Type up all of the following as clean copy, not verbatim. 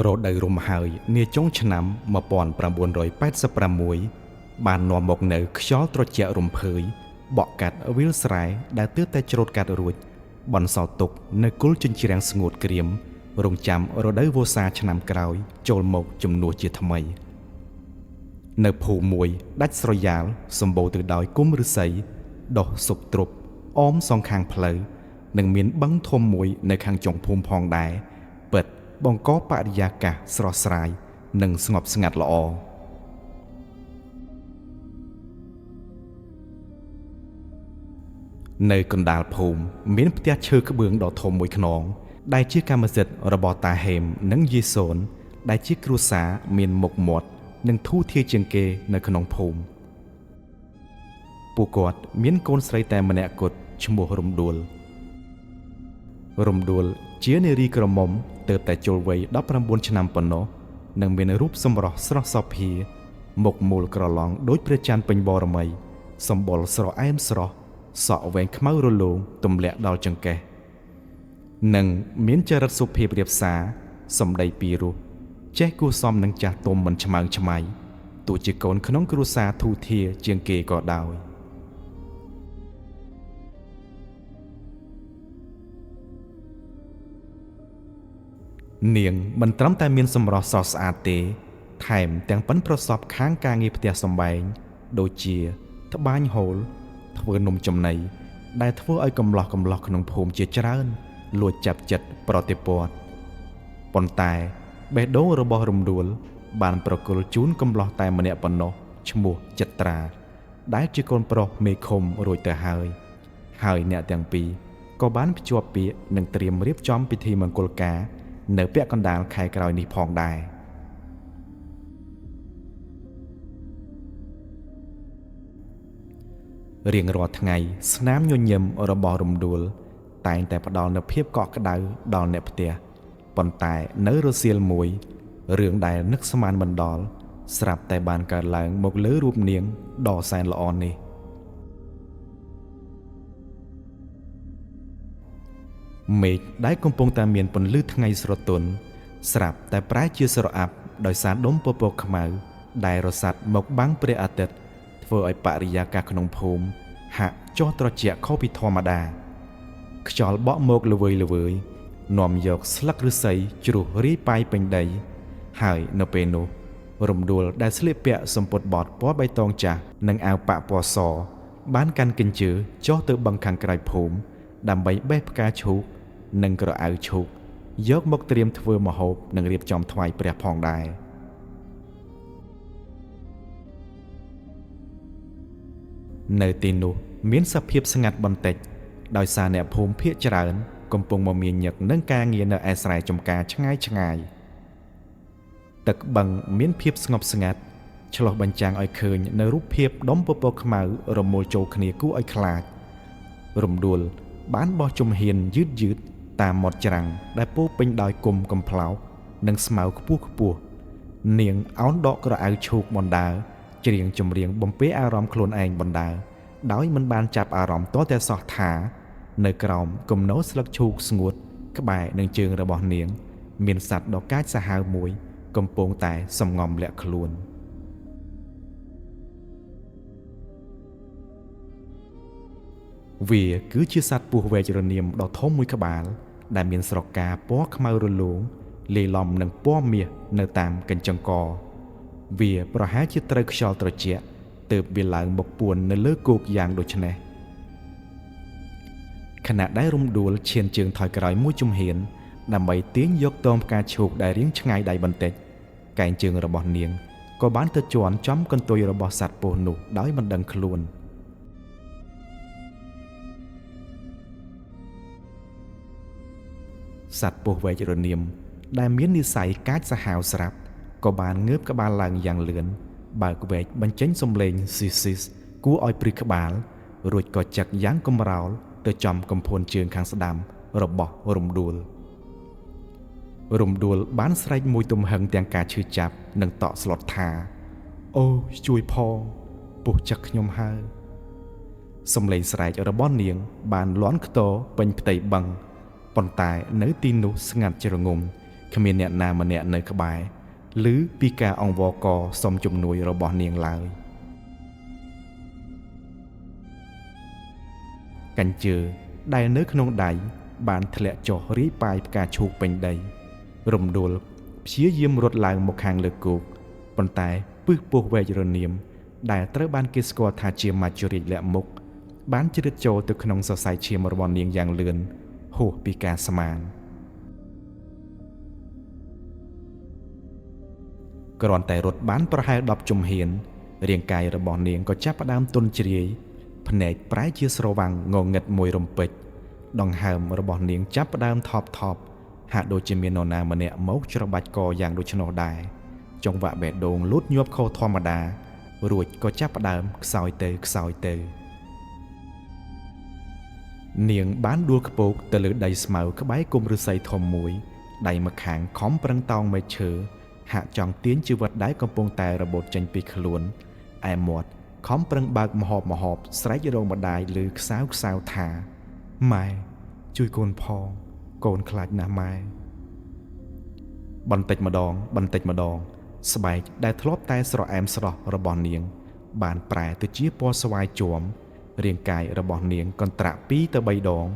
រដូវរំហើយនាចុងឆ្នាំ1986បាននាំមកនៅខ្យល់ត្រជាក់រំភើយបក់កាត់វាលស្រែដែលទើបតែច្រូតកាត់រួចបន្សល់ទុកនៅគល់ជញ្ជ្រាំងស្ងួតក្រៀមរងចាំរដូវវស្សាឆ្នាំក្រោយចូលមកជំនួសជាថ្មីនៅភូមិមួយដាច់ស្រយាលសម្បូរទៅដោយគុម្ពឫស្សីដុះស៊ុបទ្រុបអមសងខាងផ្លូវនិងមានបឹងធំមួយនៅខាងចុងភូមិផងដែរពិតបង្កបរិយាកាសស្រស់ស្រាយនិងស្ងប់ស្ងាត់ល្អនៅកណ្ដាលភូមិមានផ្ទះឈើក្បឿងដ៏ធំមួយខ្នងដែលជាកម្មសិទ្ធិរបស់តាហេមនិងយេសូនដែលជាគ្រួសារមានមុខមាត់និងធូរធារជាងគេនៅក្នុងភូមិពួកគាត់មានកូនស្រីតែម្នាក់គត់ឈ្មោះរំដួលជានារីក្រមុំទើបតែចូលវ័យ19ឆ្នាំប៉ុណ្ណោះនិងមានរូបសម្រស់ស្រស់សោភាមុខមូលក្រឡង់ដូចព្រះច័ន្ទពេញបរមីសម្បុរស្រអែមស្រស់សក់វែងខ្មៅរលោងទម្លាក់ដល់ចង្កេះនិងមានចរិតសុភាពរាបសារសម្ដីពីរោះចេះគួសមនឹងចាស់ទុំមិនឆ្មើងឆ្មៃទោះជាកូនក្នុងគ្រួសារធូរធារជាងគេក៏ដោយនាងមិនត្រឹមតែមានសម្រស់ស្រស់ស្អាតទេថែមទាំងប៉ិនប្រសប់ខាងការងារផ្ទះសម្បែងដូចជាត្បាញហូលធ្វើនំចំណីដែលធ្វើឲ្យកំឡោះក្នុងភូមិជាច្រើនលួចចាប់ចិត្តប្រតិព័ទ្ធប៉ុន្តែបេះដូងរបស់រំដួលបានប្រគល់ជូនកំឡោះតែម្នាក់ប៉ុណ្ណោះឈ្មោះចិត្រាដែលជាកូនប្រុសមេឃុំរួចទៅហើយអ្នកទាំងពីរក៏បានភ្ជាប់ពាក្យនិងត្រៀមរៀបចំពិធីមង្គលការនៅពាក់កណ្ដាលខែក្រោយនេះផងដែររៀងរាល់ថ្ងៃស្នាមញញឹមរបស់រំដួលតែងតែផ្ដល់នូវភាពកក់ក្ដៅដល់អ្នកផ្ទះប៉ុន្តែនៅរសៀលមួយរឿងដែលនឹកស្មានមិនដល់ស្រាប់តែបានកើតឡើងមកលើរូបនាងដ៏សែនល្អនេះមេឃដែលកំពុងតែមានពន្លឺថ្ងៃស្រទន់ស្រាប់តែប្រែជាស្រអាប់ដោយសារដុំពពកខ្មៅដែលរសាត់មកបាំងព្រះអាទិត្យធ្វើឲ្យបរិយាកាសក្នុងភូមិហាក់ចុះត្រជាក់ខុសពីធម្មតាខ្យល់បក់មកល្វើយនាំយកស្លឹកឫស្សីជ្រុះរាយប៉ាយពេញដីហើយនៅពេលនោះរំដួលដែលស្លៀកពាក់សំពត់បត់ពណ៌បៃតងចាស់និងអាវប៉ាក់ពណ៌សបានកាន់កញ្ជើចុះទៅបឹងខាងក្រៅភូមិដើម្បីបេះផ្កាឈូកនិងក្រអៅឈូកយកមកត្រៀមធ្វើម្ហូបនិងរៀបចំថ្វាយព្រះផងដែរនៅទីនោះមានសភាពស្ងាត់បន្តិចដោយសារអ្នកភូមិភាគច្រើនកំពុងមមាញឹកនឹងការងារនៅឯស្រែចម្ការឆ្ងាយទឹកបឹងមានភាពស្ងប់ស្ងាត់ឆ្លុះបញ្ចាំងឲ្យឃើញនៅរូបភាពដុំពពកខ្មៅរមូលចូលគ្នាគួរឲ្យខ្លាចរំដួលបានបោះជំហានយឺតតាមមាត់ច្រាំងដែលពោពេញដោយគុម្ពកំប្លោកនិងស្មៅខ្ពស់នាងអោនដកក្រអៅឈូកបណ្ដើរច្រៀងចម្រៀងបំពេអារម្មណ៍ខ្លួនឯងបណ្ដើរដោយមិនបានចាប់អារម្មណ៍ទាល់តែសោះថានៅក្រោមគំនរស្លឹកឈូកស្ងួតក្បែរនឹងជើងរបស់នាងមានសត្វដ៏កាចសាហាវមួយកំពុងតែសំងំលាក់ខ្លួនវាគឺជាសត្វពស់វែករនាមដ៏ធំមួយក្បាលដែលមានស្រកាពណ៌ខ្មៅរលោងលាយឡំនឹងពណ៌មាសនៅតាមកញ្ចឹងកវាប្រហែលជាត្រូវខ្យល់ត្រជាក់ទើបវាឡើងមកពួននៅលើគោកយ៉ាងដូចនេះខណៈដែលរំដួលឈានជើងថយក្រោយមួយជំហានដើម្បីទាញយកតោមផ្កាឈូកដែលរាងឆ្ងាយដៃបន្តិចកែងជើងរបស់នាងក៏បានទៅជន់ចំកន្ទុយរបស់សត្វពស់នោះដោយមិនដឹងខ្លួនសត្វពស់វែករនាមដែលមាននិស្ស័យកាចសាហាវស្រាប់ក៏បានងើបក្បាលឡើងយ៉ាងលឿនបើកវែកបញ្ចេញសំឡេងស៊ីសគួរឲ្យព្រឺក្បាលរួចក៏ចឹកយ៉ាងកំរោលទៅចំកំភួនជើងខាងស្ដាំរបស់រំដួលបានស្រែកមួយទំហឹងទាំងការឈឺចាប់និងតក់ស្លុតថាអូជួយផងពុះចឹកខ្ញុំហើយសំឡេងស្រែករបស់នាងបានលាន់ខ្ទរពេញផ្ទៃបឹងប៉ុន្តែនៅទីនោះស្ងាត់ជ្រងំ គ្មានអ្នកណាម្នាក់នៅក្បែរឬពីការអង្វរកសុំជំនួយរបស់នាងឡើយកញ្ជើដែលនៅក្នុងដៃបានធ្លាក់ចុះរាយប៉ាយផ្កាឈូកពេញដីរំដួលព្យាយាមរត់ឡើងមកខាងលើគោកប៉ុន្តែពឹសពោះវែករនាមដែលត្រូវបានគេស្គាល់ថាជាមច្ចុរាជលាក់មុខបានជ្រៀតចូលទៅក្នុងសរសៃឈាមរបស់នាងយ៉ាងលឿនហួសពីការស្មានគ្រាន់តែរត់បានប្រហែល10ជំហានរាងកាយរបស់នាងក៏ចាប់ផ្ដើមទន់ជ្រាយភ្នែកប្រែជាស្រវាំងងងឹតមួយរំពេចដង្ហើមរបស់នាងចាប់ផ្ដើមថប់ហាក់ដូចជាមាននរណាម្នាក់មកច្របាច់កយ៉ាងដូច្នោះដែរចង្វាក់បេះដូងលូតញាប់ខុសធម្មតារួចក៏ចាប់ផ្ដើមខ្សោយទៅនាងបានដួលខ្ពកទៅលើដីស្មៅក្បែរគុម្ពឫស្សីធំមួយដៃម្ខាងខំប្រឹងតោងមែកឈើហាក់ចង់ទាញជីវិតដែលកំពុងតែរបូតចេញពីខ្លួនឯមាត់ខំប្រឹងបើកម្ហបស្រែករងម្ដាយឬខ្សៅថាម៉ែជួយកូនផងកូនខ្លាចណាស់ម៉ែបន្តិចម្ដងស្បែកដែលធ្លាប់តែស្រអែមស្រស់របស់នាងបានប្រែទៅជាពណ៌ស្វាយជាំរាងកាយរបស់នាងកន្ត្រាក់2ទៅ3ដង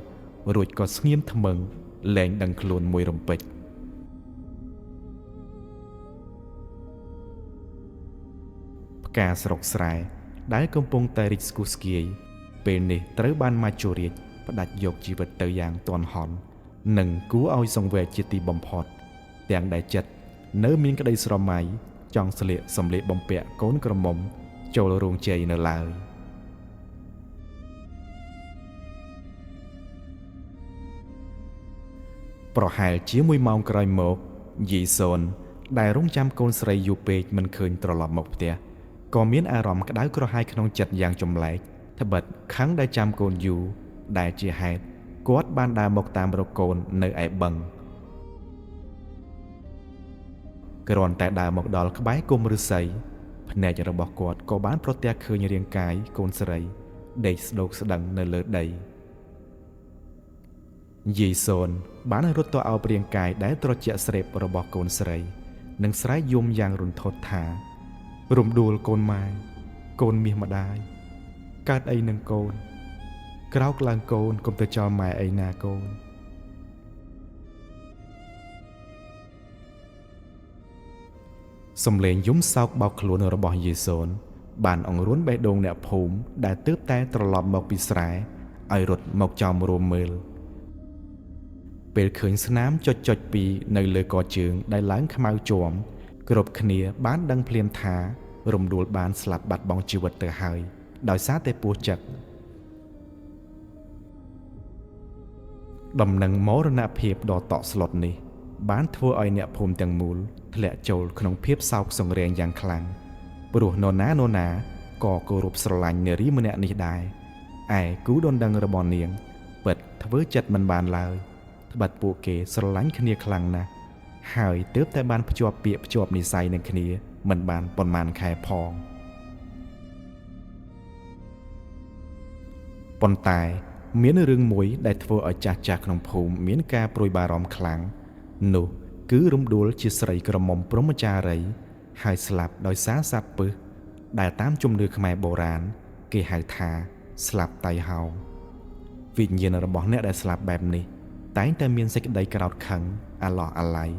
រួចក៏ស្ងៀមថ្មឹងលែងដឹងខ្លួនមួយរំពេចផ្កាស្រុកស្រែដែលកំពុងតែរីកស្គុះស្គាយពេលនេះត្រូវបានមច្ចុរាជផ្ដាច់យកជីវិតទៅយ៉ាងទាន់ហន់និងគួរឲ្យសង្វេគជាទីបំផុតទាំងដែលចិត្តនៅមានក្តីស្រមៃចង់ស្លៀកសម្លៀកបំពាក់កូនក្រមុំចូលរោងជ័យនៅឡើយប្រហែលជា1ម៉ោងក្រោយមកយីសូនដែលរងចាំកូនស្រីយូរពេកមិនឃើញត្រឡប់មកផ្ទះក៏មានអារម្មណ៍ក្តៅក្រហាយក្នុងចិត្តយ៉ាងចម្លែកត្បិតខឹងដែលចាំកូនយូរដែលជាហេតុគាត់បានដើរមកតាមរកកូននៅឯបឹងគ្រាន់តែដើរមកដល់ក្បែរគុម្ពឫស្សីភ្នែករបស់គាត់ក៏បានប្រទះឃើញរាងកាយកូនស្រីដេកស្ដោកស្ដឹងនៅលើដីយីសូនបានរត់ទៅអោបរាងកាយដែលត្រជាក់ស្រេបរបស់កូនស្រីនិងស្រែកយំយ៉ាងរន្ធត់ថារំដួលកូនម៉ែកូនមាសម្ដាយកើតអីនឹងកូនក្រោកឡើងកូនកុំទៅចោលម៉ែអីណាកូនសំឡេងយំសោកបោកខ្លួនរបស់យេសូនបានអង្រួនបេះដូងអ្នកភូមិដែលទើបតែត្រឡប់មកពីស្រែឲ្យរត់មកចោមរួមមើលពេលឃើញស្នាមចុចពីរនៅលើកជើងដែលឡើងខ្មៅជាំគ្រប់គ្នាបានដឹងភ្លាមថារំដួលបានស្លាប់បាត់បង់ជីវិតទៅហើយដោយសារតែពោះចឹកដំណឹងមរណភាពដ៏តក់ស្លុតនេះបានធ្វើឲ្យអ្នកភូមិទាំងមូលធ្លាក់ចូលក្នុងភាពសោកសង្រេងយ៉ាងខ្លាំងព្រោះនរណាក៏គោរពស្រឡាញ់នារីម្នាក់នេះដែរឯគូដណ្ដឹងរបស់នាងពិតធ្វើចិត្តមិនបានឡើយត្បិតពួកគេស្រឡាញ់គ្នាខ្លាំងណាស់ហើយទើបតែបានភ្ជាប់ពាក្យភ្ជាប់និស្ស័យនឹងគ្នាមិនបានប៉ុន្មានខែផងប៉ុន្តែមានរឿងមួយដែលធ្វើឲ្យចាស់ក្នុងភូមិមានការព្រួយបារម្ភខ្លាំងនោះគឺរំដួលជាស្រីក្រមុំព្រហ្មចារីហើយស្លាប់ដោយសារសត្វពឹសដែលតាមជំនឿខ្មែរបុរាណគេហៅថាស្លាប់តៃហោងវិញ្ញាណរបស់អ្នកដែលស្លាប់បែបនេះតែងតែមានសេចក្តីក្រោធខឹងអាឡោះអាល័យ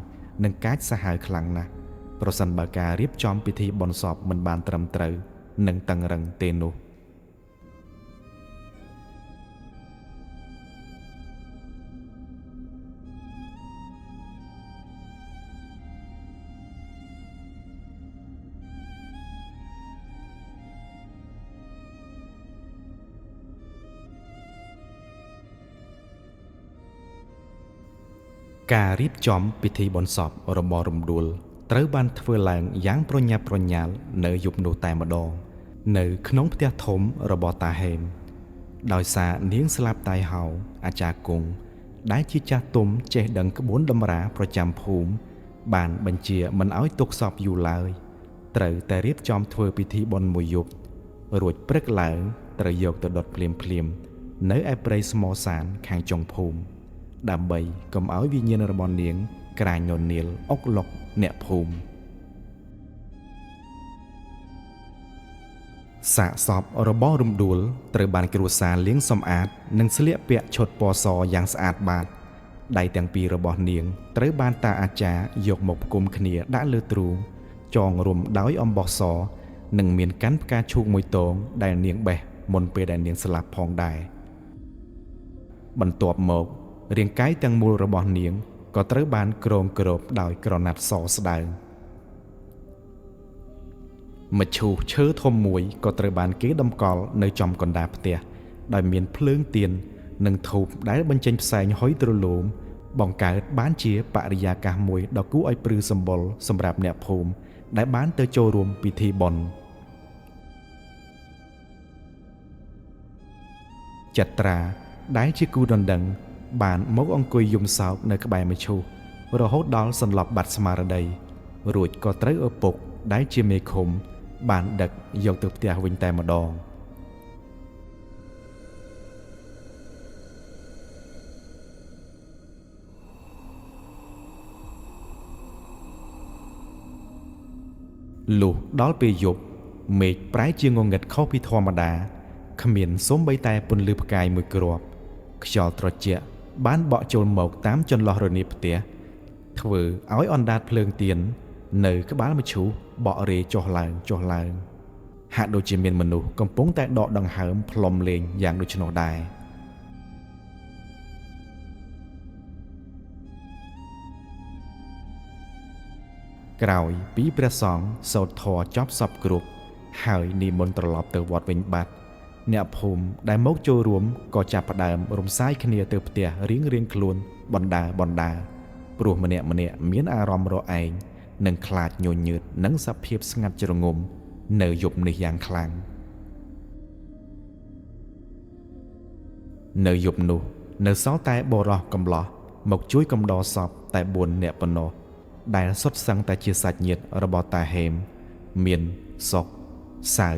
និងកាចសាហាវខ្លាំងណាស់ប្រសិនបើការរៀបចំពិធីបុណ្យសពមិនបានត្រឹមត្រូវនិងតឹងរឹងទេនោះការរៀបចំពិធីបុណ្យសពរបស់រំដួលត្រូវបានធ្វើឡើងយ៉ាងប្រញាប់ប្រញាល់នៅយប់នោះតែម្ដងនៅក្នុងផ្ទះធំរបស់តាហេមដោយសារនាងស្លាប់តៃហោអាចារ្យគង់ដែលជាចាស់ទុំចេះដឹងក្បួនតម្រាប្រចាំភូមិបានបញ្ជាមិនឲ្យទុកសពយូរឡើយត្រូវតែរៀបចំធ្វើពិធីបុណ្យមួយយប់រួចព្រឹកឡើងត្រូវយកទៅដុតភ្លាមនៅឯព្រៃស្មោសានខាងចុងភូមិដើម្បីកុំឲ្យវិញ្ញាណរបស់នាង ក្រាញននាលអុកឡុកអ្នកភូមិសាកសពរបស់រំដួលត្រូវបានគ្រួសារលាងសម្អាតនិងស្លៀកពាក់ឈុតពណ៌សយ៉ាងស្អាតបាតដៃទាំងពីររបស់នាងត្រូវបានតាអាចារ្យយកមកផ្គុំគ្នាដាក់លើទ្រូងចងរុំដោយអំបោះសនិងមានកាន់ផ្កាឈូកមួយទងដែលនាងបេះមុនពេលដែលនាងស្លាប់ផងដែរបន្ទាប់មករាងកាយទាំងមូលរបស់នាងក៏ត្រូវបានក្រងគ្របដោយក្រណាត់សស្ដើងមឈូសឈើធំមួយក៏ត្រូវបានគេតម្កល់នៅចំកណ្ដាលផ្ទះដោយមានភ្លើងទៀននិងធូបដែលបញ្ចេញផ្សែងហុយទ្រលោមបង្កើតបានជាបរិយាកាសមួយដ៏គួរឲ្យព្រឺសម្បុរសម្រាប់អ្នកភូមិដែលបានទៅចូលរួមពិធីបុណ្យចត្រាដែលជាគូដណ្ដឹងបានមកអង្គុយយំសោកនៅក្បែរមឈូសរហូតដល់សន្លប់បាត់ស្មារតីរួចក៏ត្រូវឪពុកដែលជាមេឃុំបានដឹកយកទៅផ្ទះវិញតែម្ដងលុះដល់ពេលយប់មេឃប្រែជាងងឹតខុសពីធម្មតាគ្មានសូម្បីតែពន្លឺផ្កាយមួយគ្រាប់ខ្យល់ត្រជាក់បានបក់ចូលមកតាមចន្លោះរនាបផ្ទះធ្វើឲ្យអណ្ដាតភ្លើងទៀននៅក្បាលមឈូសបក់រេចុះឡើងហាក់ដូចជាមានមនុស្សកំពុងតែដកដង្ហើមផ្លុំលេងយ៉ាងដូច្នោះដែរក្រោយពីព្រះសង្ឃសូត្រធម៌ចប់សពគ្រប់ហើយនិមន្តត្រឡប់ទៅវត្តវិញបាត់អ្នកភូមិដែលមកចូលរួមក៏ចាប់ផ្ដើមរំសាយគ្នាទៅផ្ទះរៀងខ្លួនបណ្ដាព្រោះម្នាក់មានអារម្មណ៍រឯងនិងខ្លាចញញើតនឹងសភាពស្ងាត់ជ្រងំនៅយប់នេះយ៉ាងខ្លាំងនៅយប់នោះនៅសល់តែបរោះកំឡោះមកជួយកំដរសពតែ4នាក់ប៉ុណ្ណោះដែលសុទ្ធសឹងតែជាសាច់ញាតិរបស់តាហេមមានសុកសៅ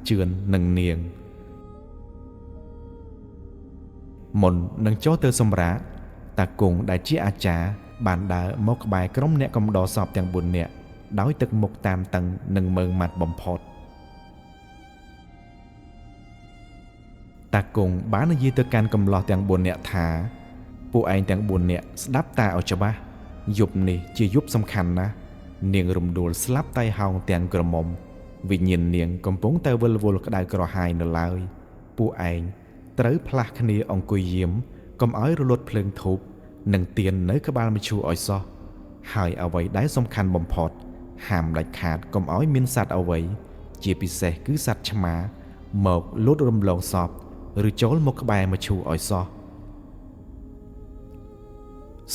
ជឿននិងនាងមុននឹងចូលទៅសម្រាកតាគង់ដែលជាអាចារ្យបានដើរមកក្បែរក្រុមអ្នកកំដរសពទាំង4នាក់ដោយទឹកមុខតានតឹងនិងមើងម៉ាត់បំផុតតាគង់បាននិយាយទៅកាន់កំឡោះទាំង4នាក់ថាពួកឯងទាំង4នាក់ស្ដាប់តាឲ្យច្បាស់យប់នេះជាយប់សំខាន់ណាស់នាងរំដួលស្លាប់តៃហោងទាំងក្រមុំវិញ្ញាណនាងកំពុងតែវិលវល់ក្តៅក្រហាយនៅឡើយពួកឯងត្រូវផ្លាស់គ្នាអង្គុយយាមកុំឲ្យរលត់ភ្លើងធូបនិងទៀននៅក្បាលមឈូសឲ្យសោះហើយអ្វីដែលសំខាន់បំផុតហាមដាច់ខាតកុំឲ្យមានសត្វអ្វីជាពិសេសគឺសត្វឆ្មាមកលួចរំលងសពឬចូលមកក្បែរមឈូសឲ្យសោះ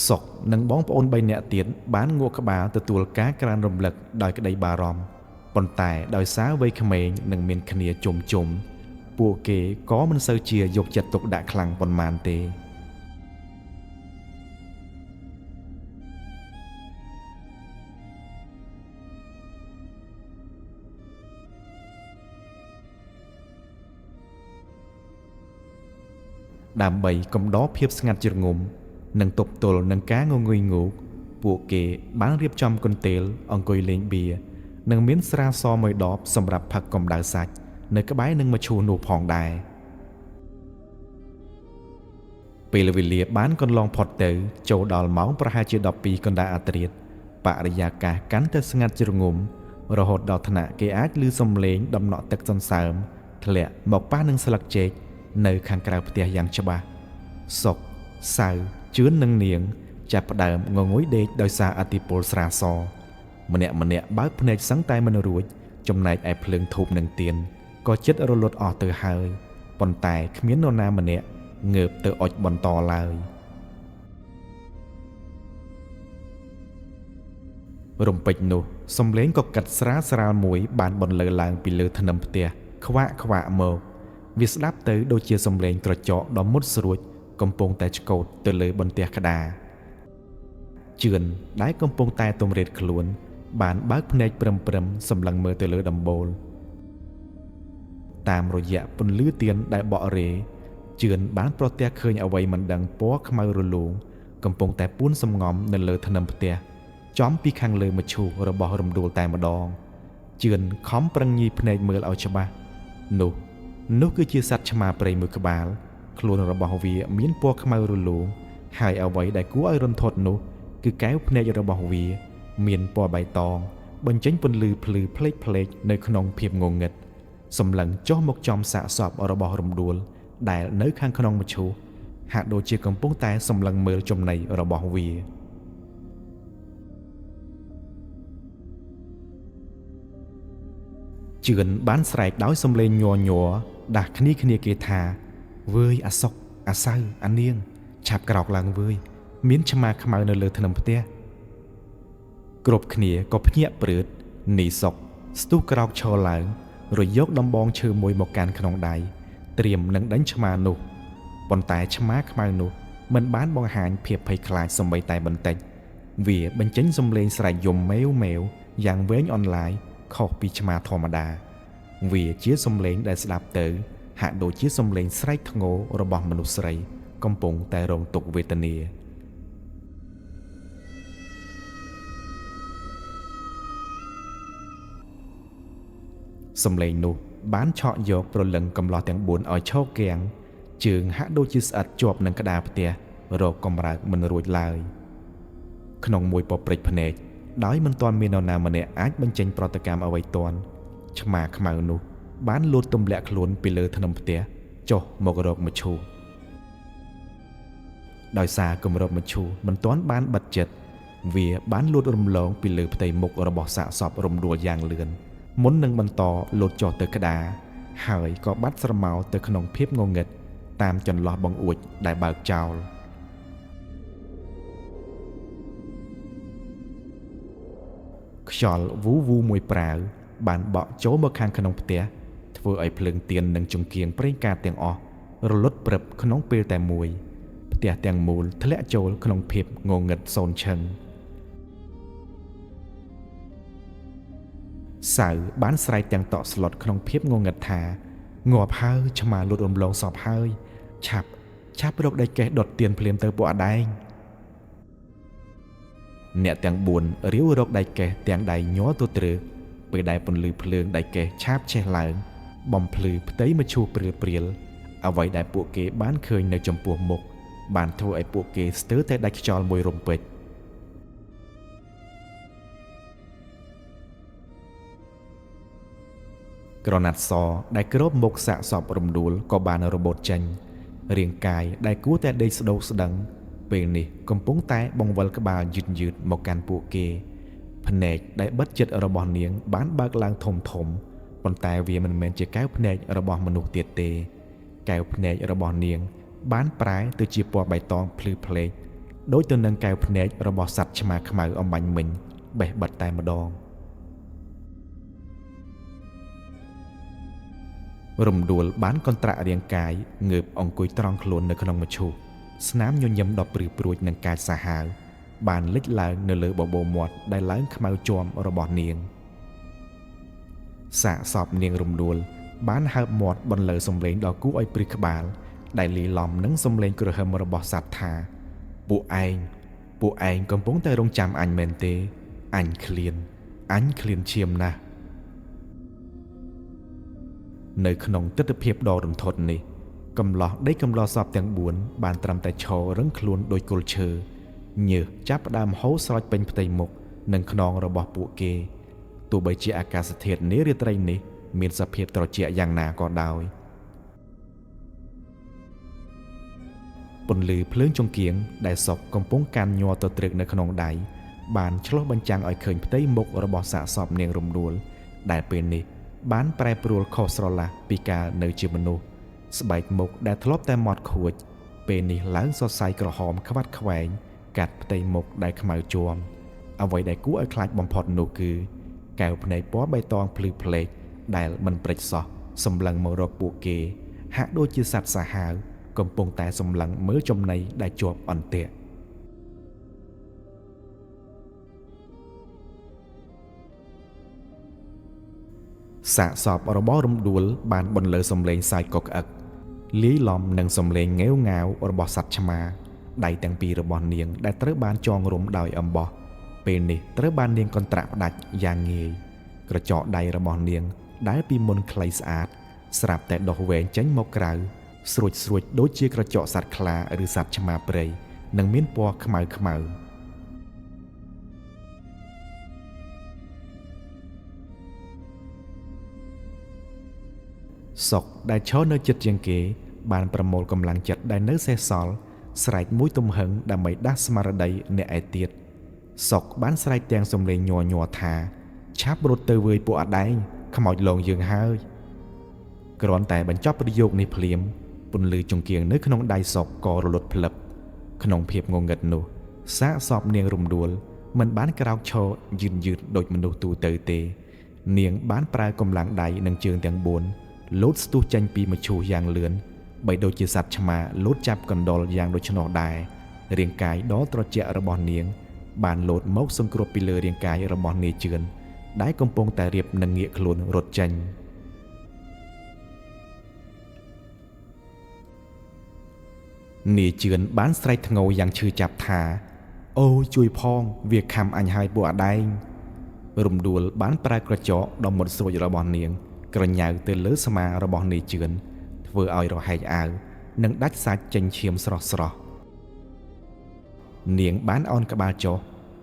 សុកនិងបងប្អូន3នាក់ទៀតបានងក់ក្បាលទទួលការក្រើនរំលឹកដោយក្តីបារម្ភប៉ុន្តែដោយសារវ័យក្មេងនិងមានគ្នាជុំពួកគេក៏មិនសូវជាយកចិត្តទុកដាក់ខ្លាំងប៉ុន្មានទេដើម្បីកំដរភាពស្ងាត់ជ្រងំនិងទប់ទល់នឹងការងងុយងូកពួកគេបានរៀបចំកន្ទេលអង្គុយលេងបៀនិងមានស្រាសមួយដបសម្រាប់ផឹកកម្ដៅសាច់នៅក្បែរនឹងមឈូសនោះផងដែរពេលវេលាបានកន្លងផុតទៅចូលដល់ម៉ោងប្រហែលជា12កណ្ដាលអាធ្រាត្របរិយាកាសកាន់តែស្ងាត់ជ្រងំរហូតដល់ថ្នាក់គេអាចឮសំឡេងដំណក់ទឹកសន្សើមធ្លាក់មកប៉ះនឹងស្លឹកចេកនៅខាងក្រៅផ្ទះយ៉ាងច្បាស់សុកសៅជឿននិងនាងចាប់ផ្ដើមងងុយដេកដោយសារអតិពលស្រាសម្នាក់បើកភ្នែកសឹងតែមិនរួចចំណែកឯភ្លើងធូបនិងទៀនក៏ជិតរលត់អស់ទៅហើយប៉ុន្តែគ្មាននរណាម្នាក់ងើបទៅអុជបន្តឡើយរំពេចនោះសំឡេងក៏កាត់ស្រាលមួយបានបន្លឺឡើងពីលើធ្នឹមផ្ទះខ្វាក់មកវាស្ដាប់ទៅដូចជាសំឡេងក្រចកដ៏មុតស្រួចកំពុងតែឆ្កូតទៅលើបន្ទះក្តារជឿនដែលកំពុងតែទម្រាតខ្លួនបានបើកភ្នែកព្រឹមសម្លឹងមើលទៅលើដំបូលតាមរយៈពន្លឺទៀនដែលបក់រេជឿនបានប្រទះឃើញអ្វីមិនដឹងពណ៌ខ្មៅរលោង កំពុងតែពួនសំងំនៅលើធ្នឹមផ្ទះចំពីខាងលើមឈូសរបស់រំដួលតែម្ដងជឿនខំប្រឹងញីភ្នែកមើលឲ្យច្បាស់នោះគឺជាសត្វឆ្មាព្រៃមួយក្បាលខ្លួនរបស់វាមានពណ៌ខ្មៅរលោងហើយអ្វីដែលគួរឲ្យរន្ធត់នោះគឺកែវភ្នែករបស់វាមានពណ៌បៃតងបញ្ចេញពន្លឺភ្លឺផ្លេកៗនៅក្នុងភាពងងឹតសម្លឹងចុះមកចំសាកសពរបស់រំដួលដែលនៅខាងក្នុងមឈូសហាក់ដូចជាកំពុងតែសម្លឹងមើលចំណីរបស់វាជឿនបានស្រែកដោយសំឡេងញ័រដាស់គ្នាគេថាវើយអាសុកអាសៅអានាងឆាប់ក្រោកឡើងវើយមានឆ្មាខ្មៅនៅលើធ្នឹមផ្ទះគ្រប់គ្នាក៏ភ្ញាក់ព្រឺតនីសុកស្ទុះក្រោកឈរឡើងរយកដំបងឈើមួយមកកាន់ក្នុងដៃត្រៀមនឹងដេញឆ្មានោះប៉ុន្តែឆ្មាខ្មៅនោះមិនបានបង្ហាញភាពភ័យខ្លាចសូម្បីតែបន្តិចវាបញ្ចេញសំឡេងស្រែកយំម៉េវយ៉ាងវែងអន្លាយខុសពីឆ្មាធម្មតាវាជាសំឡេងដែលស្ដាប់ទៅហាក់ដូចជាសំឡេងស្រែកធ្ងររបស់មនុស្សស្រីកំពុងតែរងទុក្ខវេទនាសំឡេងនោះបានឆក់យកប្រលឹងកំឡោះទាំង4ឲ្យឈរគាំងជើងហាក់ដូចជាស្អិតជាប់នឹងក្តារផ្ទះរកកំរើកមិនរួចឡើយក្នុងមួយពព្រិចភ្នែកដោយមិនទាន់មាននរណាម្នាក់អាចបញ្ចេញប្រតិកម្មអ្វីទាន់ឆ្មាខ្មៅនោះបានលូតទម្លាក់ខ្លួនពីលើធ្នឹមផ្ទះចុះមករកមឈូសដោយសារគម្របមឈូសមិនទាន់បានបិទជិតវាបានលូតរំលងពីលើផ្ទៃមុខរបស់សាកសពរំដួលយ៉ាងលឿនមុននឹងបន្តលូតចុះទៅក្តារហើយក៏បាត់ស្រមោលទៅក្នុងភាពងងឹតតាមចន្លោះបង្អួចដែលបើកចោលខ្យល់វូមួយប្រាវបានបក់ចូលមកខាងក្នុងផ្ទះធ្វើឲ្យភ្លើងទៀននិងចង្កៀងប្រេងកាតទាំងអស់រលត់ព្រឹបក្នុងពេលតែមួយផ្ទះទាំងមូលធ្លាក់ចូលក្នុងភាពងងឹតសូន្យឈឹងសៅបានស្រែកទាំងតក់ស្លុតក្នុងភាពងងឹតថាងាប់ហើយឆ្មាលូតរំលងសពហើយឆាប់រកដៃកេះដុតទៀនភ្លាមទៅពួកអដែងអ្នកទាំង4រាវរកដៃកេះទាំងដៃញ័រទៅត្រឺកពេលដែលពន្លឺភ្លើងដៃកេះឆាបឆេះឡើងបំភ្លឺផ្ទៃមឈូសព្រាលអ្វីដែលពួកគេបានឃើញនៅចំពោះមុខបានធ្វើឲ្យពួកគេស្ទើរតែដាច់ខ្យល់មួយរំពេចក្រណាត់សដែលគ្របមុខសាកសពរំដួលក៏បានរបូតចេញរាងកាយដែលគួរតែដេកស្ដោកស្ដឹងពេលនេះកំពុងតែបង្វិលក្បាលយឺតមកកាន់ពួកគេភ្នែកដែលបិទជិតរបស់នាងបានបើកឡើងធំប៉ុន្តែវាមិនមែនជាកែវភ្នែករបស់មនុស្សទៀតទេកែវភ្នែករបស់នាងបានប្រែទៅជាពណ៌បៃតងភ្លឺផ្លេកដូចទៅនឹងកែវភ្នែករបស់សត្វឆ្មាខ្មៅអំបញ្ញមិញបេះបិទតែម្ដងរំដួលបានកន្ត្រាក់រាងកាយងើបអង្គុយត្រង់ខ្លួននៅក្នុងមឈូសស្នាមញញឹមដ៏ព្រឺព្រួចនឹងកាចសាហាវបានលេចឡើងនៅលើបបោមាត់ដែលឡើងខ្មៅជាំរបស់នាងសាកសពនាងរំដួលបានហើបមាត់បន្លឺសំឡេងដ៏គួរឲ្យព្រឺក្បាលដែលលាយឡំនឹងសំឡេងគ្រហឹមរបស់សត្វថាពួកឯងកំពុងតែរងចាំអញមែនទេអញឃ្លានឈាមណាស់នៅក្នុងទិដ្ឋភាពដ៏រន្ធត់នេះកំឡោះសពទាំង4បានត្រឹមតែឈររឹងខ្លួនដោយគល់ឈើញើសចាប់ផ្ដើមហូរស្រោចពេញផ្ទៃមុខនិងខ្នងរបស់ពួកគេទោះបីជាអាកាសធាតុនារាត្រីនេះមានសភាពត្រជាក់យ៉ាងណាក៏ដោយពន្លឺភ្លើងចង្កៀងដែលសុកកំពុងកាន់ញ័រទៅត្រឹកនៅក្នុងដៃបានឆ្លុះបញ្ចាំងឲ្យឃើញផ្ទៃមុខរបស់សាកសពនាងរំដួលដែលពេលនេះបានប្រែប្រួលខុសស្រឡះពីកាលនៅជាមនុស្សស្បែកមុខដែលធ្លាប់តែម៉ត់ខួចពេលនេះឡើងសរសៃក្រហមខ្វាត់ខ្វែងកាត់ផ្ទៃមុខដែលខ្មៅជាំអ្វីដែលគួរឲ្យខ្លាចបំផុតនោះគឺកែវភ្នែកពណ៌បៃតងភ្លឺផ្លេកដែលមិនព្រិចសោះសម្លឹងមករកពួកគេហាក់ដូចជាសត្វសាហាវកំពុងតែសម្លឹងមើលចំណីដែលជាប់អន្ទាក់សាកសពរបស់រំដួលបានបន្លឺសំឡេងសាយកកក្អឹកលាយឡំនឹងសំឡេងងែវងាវរបស់សត្វឆ្មា ដៃទាំងពីររបស់នាងដែលត្រូវបានចងរុំដោយអំបោះពេលនេះត្រូវបាននាងកន្ត្រាក់ផ្ដាច់យ៉ាងងាយក្រចកដៃរបស់នាងដែលពីមុនខ្លីស្អាតស្រាប់តែដុះវែងចេញមកក្រៅស្រួចដូចជាក្រចកសត្វខ្លាឬសត្វឆ្មាព្រៃនិងមានពណ៌ខ្មៅសុកដែលឈរនៅជិតជាងគេបានប្រមូលកម្លាំងចិត្តដែលនៅសេសសល់ស្រែកមួយទំហឹងដើម្បីដាស់ស្មារតីអ្នកឯទៀតសុកបានស្រែកទាំងសំឡេងញ័រថាឆាប់រត់ទៅវើយពួកអដែងខ្មោចលងយើងហើយគ្រាន់តែបញ្ចប់ប្រយោគនេះភ្លាមពន្លឺចង្គៀងនៅក្នុងដៃសុកក៏រលត់ភ្លឹបក្នុងភាពងងឹតនោះសាកសពនាងរំដួលមិនបានក្រោកឈរយឺតដូចមនុស្សទូទៅទេនាងបានប្រើកម្លាំងដៃនិងជើងទាំង4លោតស្ទុះចេញពីមឈូសយ៉ាងលឿនបីដូចជាសត្វឆ្មាលោតចាប់កណ្ដុរយ៉ាងដូច្នោះដែររាងកាយដ៏ត្រជាក់របស់នាងបានលោតមកសង្គ្រោះពីលើរាងកាយរបស់នាយជឿនដែលកំពុងតែរៀបនឹងងាកខ្លួនរត់ចេញនាយជឿនបានស្រែកធ្ងោយ៉ាងឈឺចាប់ថាអូជួយផងវាខំអញហើយពួកអដែងរំដួលបានប្រើក្រចកដ៏មុតស្រួចរបស់នាងក្រញ៉ៅទៅលើស្មារបស់នាយជឿនធ្វើឲ្យរហែកអាវនិងដាច់សាច់ចេញឈាមស្រស់នាងបានអោនក្បាលចុះ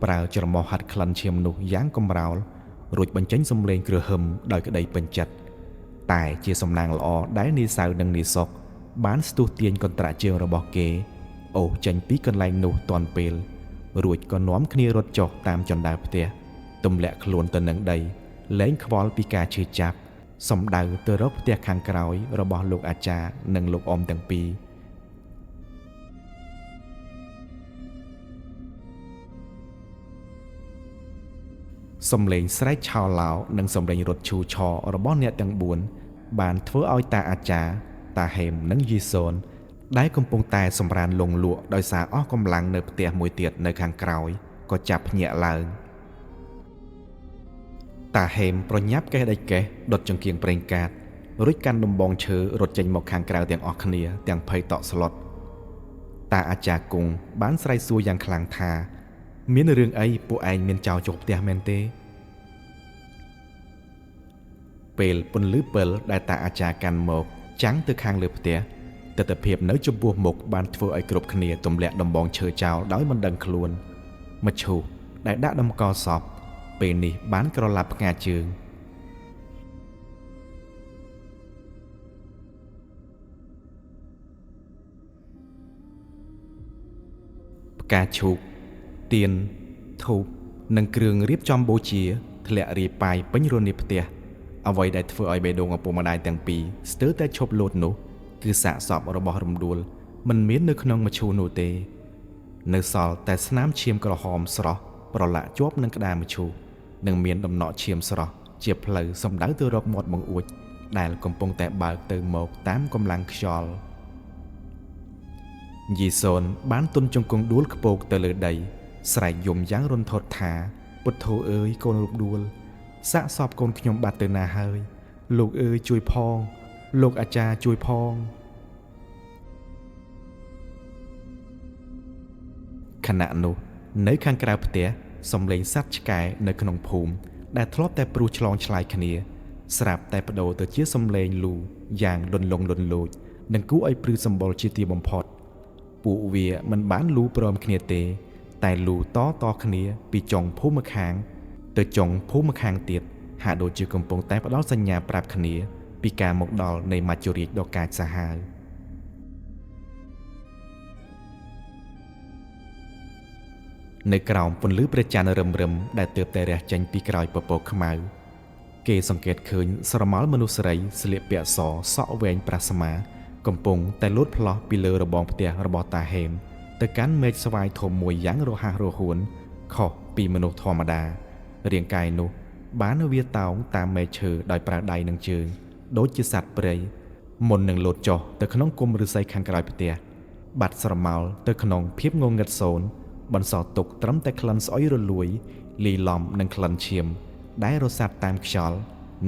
ប្រើច្រមុះហាត់ក្លិនឈាមនោះយ៉ាងកំរោលរួចបញ្ចេញសំឡេងគ្រហឹមដោយក្តីពេញចិត្តតែជាសំណាងល្អដែលនាយសៅនិងនាយសុកបានស្ទុះទាញកន្ត្រាក់ជើងរបស់គេអូសចេញពីកន្លែងនោះទាន់ពេលរួចក៏នាំគ្នារត់ចុះតាមជណ្ដើរផ្ទះទម្លាក់ខ្លួនទៅនឹងដីលែងខ្វល់ពីការឈឺចាប់សំដៅទៅរកផ្ទះខាងក្រោយរបស់លោកអាចារ្យនិងលោកអ៊ំទាំងពីរសំឡេងស្រែកឆោឡោនិងសំឡេងរត់ឈូឆររបស់អ្នកទាំង4បានធ្វើឲ្យតាអាចារ្យតាហេមនិងយីសូនដែលកំពុងតែសម្រានលងលក់ដោយសារអស់កម្លាំងនៅផ្ទះមួយទៀតនៅខាងក្រោយក៏ចាប់ភ្ញាក់ឡើងតាហេមប្រញាប់កេះដេចកេះដុតចង្គៀងប្រេងកាតរួចកាន់ដំបងឈើរត់ចេញមកខាងក្រៅទាំងអស់គ្នាទាំងភ័យតក់ស្លុតតាអាចារ្យគង់បានស្រែកសួរយ៉ាងខ្លាំងថាមានរឿងអីពួកឯងមានចោលចុះផ្ទះមែនទេពេលពន្លឺពិលដែលតាអាចារ្យកាន់មកចាំងទៅខាងលើផ្ទះទិដ្ឋភាពនៅចំពោះមុខបានធ្វើឲ្យគ្រប់គ្នាទម្លាក់ដំបងឈើចោលដោយមិនដឹងខ្លួនមឈូសដែលដាក់ដំកល់សពពេលនេះបានក្រឡាប់ផ្ងាជើងផ្កាឈូកទៀនធូបនិងគ្រឿងរៀបចំបូជាធ្លាក់រាយប៉ាយពេញរនាបផ្ទះអ្វីដែលធ្វើឲ្យបេះដូងឪពុកម្ដាយទាំងពីរស្ទើរតែឈប់លោតនោះគឺសាកសពរបស់រំដួលមិនមាននៅក្នុងមឈូសនោះទេនៅសល់តែស្នាមឈាមក្រហមស្រស់ប្រឡាក់ជាប់នឹងក្តារមឈូសនិងមានដំណក់ឈាមស្រស់ជាផ្លូវសំដៅទៅរកមាត់បង្អួចដែលកំពុងតែបើកទៅមកតាមកម្លាំងខ្យល់យីសូនបានទន់ជង្គង់ដួលខ្ពកទៅលើដីស្រែកយំយ៉ាងរន្ធត់ថាពុទ្ធោអើយកូនរំដួលសាកសពកូនខ្ញុំបាត់ទៅណាហើយលោកអើយជួយផងលោកអាចារ្យជួយផងខណៈនោះនៅខាងក្រៅផ្ទះសំឡេងសត្វឆ្កែនៅក្នុងភូមិដែលធ្លាប់តែព្រុសឆ្លងឆ្លើយគ្នាស្រាប់តែបដូរទៅជាសំឡេងលូយ៉ាងលន់លង់លន់លោចនិងគួរឲ្យព្រឺសម្បុរជាទីបំផុតពួកវាមិនបានលូព្រមគ្នាទេតែលូតគ្នាពីចុងភូមិម្ខាងទៅចុងភូមិម្ខាងទៀតហាក់ដូចជាកំពុងតែផ្ដល់សញ្ញាប្រាប់គ្នាពីការមកដល់នៃមច្ចុរាជដ៏កាចសាហាវនៅក្រោមពន្លឺព្រះច័ន្ទរឹមរឹមដែលទើបតែរះចេញពីក្រោយពពកខ្មៅគេសង្កេតឃើញស្រមោលមនុស្សស្រីស្លៀកពាក់សសក់វែងប្រះស្មាកំពុងតែលោតផ្លោះពីលើរបងផ្ទះរបស់តាហេមទៅកាន់មេឃស្វាយធំមួយយ៉ាងរហ័សរហួនខុសពីមនុស្សធម្មតារាងកាយនោះបានវាតោងតាមមេឃឈើដោយប្រើដៃនិងជើងដូចជាសត្វព្រៃមុននឹងលោតចុះទៅក្នុងគុម្ពឫស្សីខាងក្រោយផ្ទះបាត់ស្រមោលទៅក្នុងភាពងងឹតសូន្យបន្សល់ទុកត្រឹមតែក្លិនស្អុយរលួយលាយឡំនឹងក្លិនឈាមដែលរសាត់តាមខ្យល់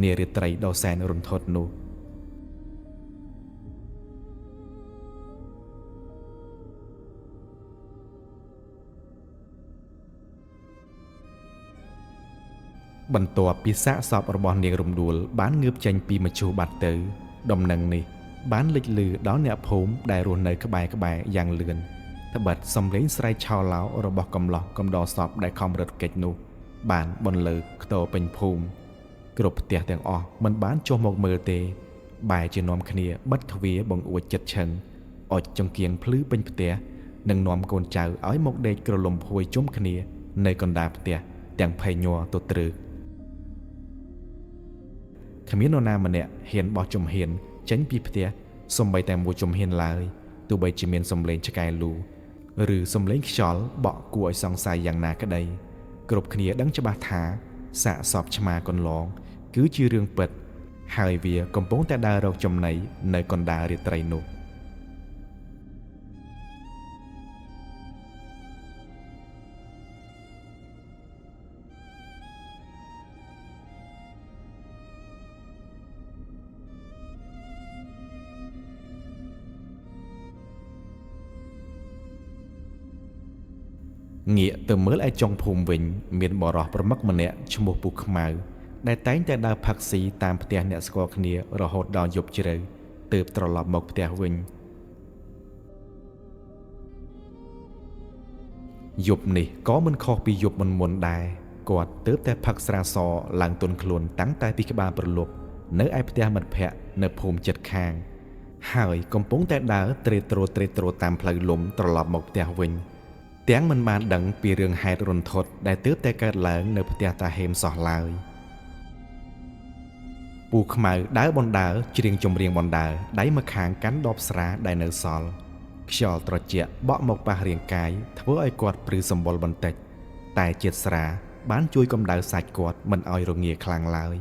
នារាត្រីដ៏សែនរន្ធត់នោះ បន្ទាប់ពីសាកសពរបស់នាងរំដួលបានងើបចេញពីមឈូសបាត់ទៅដំណឹងនេះបានលេចលឺដល់អ្នកភូមិដែលរស់នៅក្បែរយ៉ាងលឿនត្បិតសំឡេងស្រែកឆោឡោរបស់កំឡោះកំដរសពដែលខំរត់គេចនោះបានបន្លឺខ្ទរពេញភូមិគ្រប់ផ្ទះទាំងអស់មិនបានចុះមកមើលទេបែរជានាំគ្នាបិទទ្វារបង្អួចចិត្តឈឹងអុចចង្គៀងភ្លឺពេញផ្ទះនិងនាំកូនចៅឲ្យមកដេកក្រលំភួយជុំគ្នានៅកណ្ដាលផ្ទះទាំងភ័យញ័រទទ្រើកគ្មាននរណាម្នាក់ហ៊ានបោះជំហានចេញពីផ្ទះសូម្បីតែមួយជំហានឡើយទោះបីជាមានសំឡេងឆ្កែលូឬសំឡេងខ្យល់បក់គួរឲ្យសង្ស័យយ៉ាងណាក្តីគ្រប់គ្នាដឹងច្បាស់ថាសាកសពឆ្មាកន្លងគឺជារឿងពិតហើយវាកំពុងតែដើររកចំណីនៅកណ្ដាលរាត្រីនោះងាកទៅមើលឯចុងភូមិវិញមានបរិះប្រមឹកម្នាក់ឈ្មោះពូខ្មៅដែលតែងតែដើរផឹកស៊ីតាមផ្ទះអ្នកស្គាល់គ្នារហូតដល់យប់ជ្រៅទើបត្រឡប់មកផ្ទះវិញយប់នេះក៏មិនខុសពីយប់មុនដែរគាត់ទើបតែផឹកស្រាសឡើងទន់ខ្លួនតាំងតែពីក្បាលប្រលប់នៅឯផ្ទះមិត្តភ័ក្តិនៅភូមិជិតខាងហើយកំពុងតែដើរត្រេតត្រោតាមផ្លូវលំត្រឡប់មកផ្ទះវិញទាំងមិនបានដឹងពីរឿងហេតុរន្ធត់ដែលទើបតែកើតឡើងនៅផ្ទះតាហេមសោះឡើយពូខ្មៅដើរបណ្ដើរច្រៀងចម្រៀងបណ្ដើរដៃម្ខាងកាន់ដបស្រាដែលនៅសល់ខ្យល់ត្រជាក់បក់មកប៉ះរាងកាយធ្វើឲ្យគាត់ព្រឺសម្បុរបន្តិចតែជាតិស្រាបានជួយកម្ដៅសាច់គាត់មិនឲ្យរងាខ្លាំងឡើយ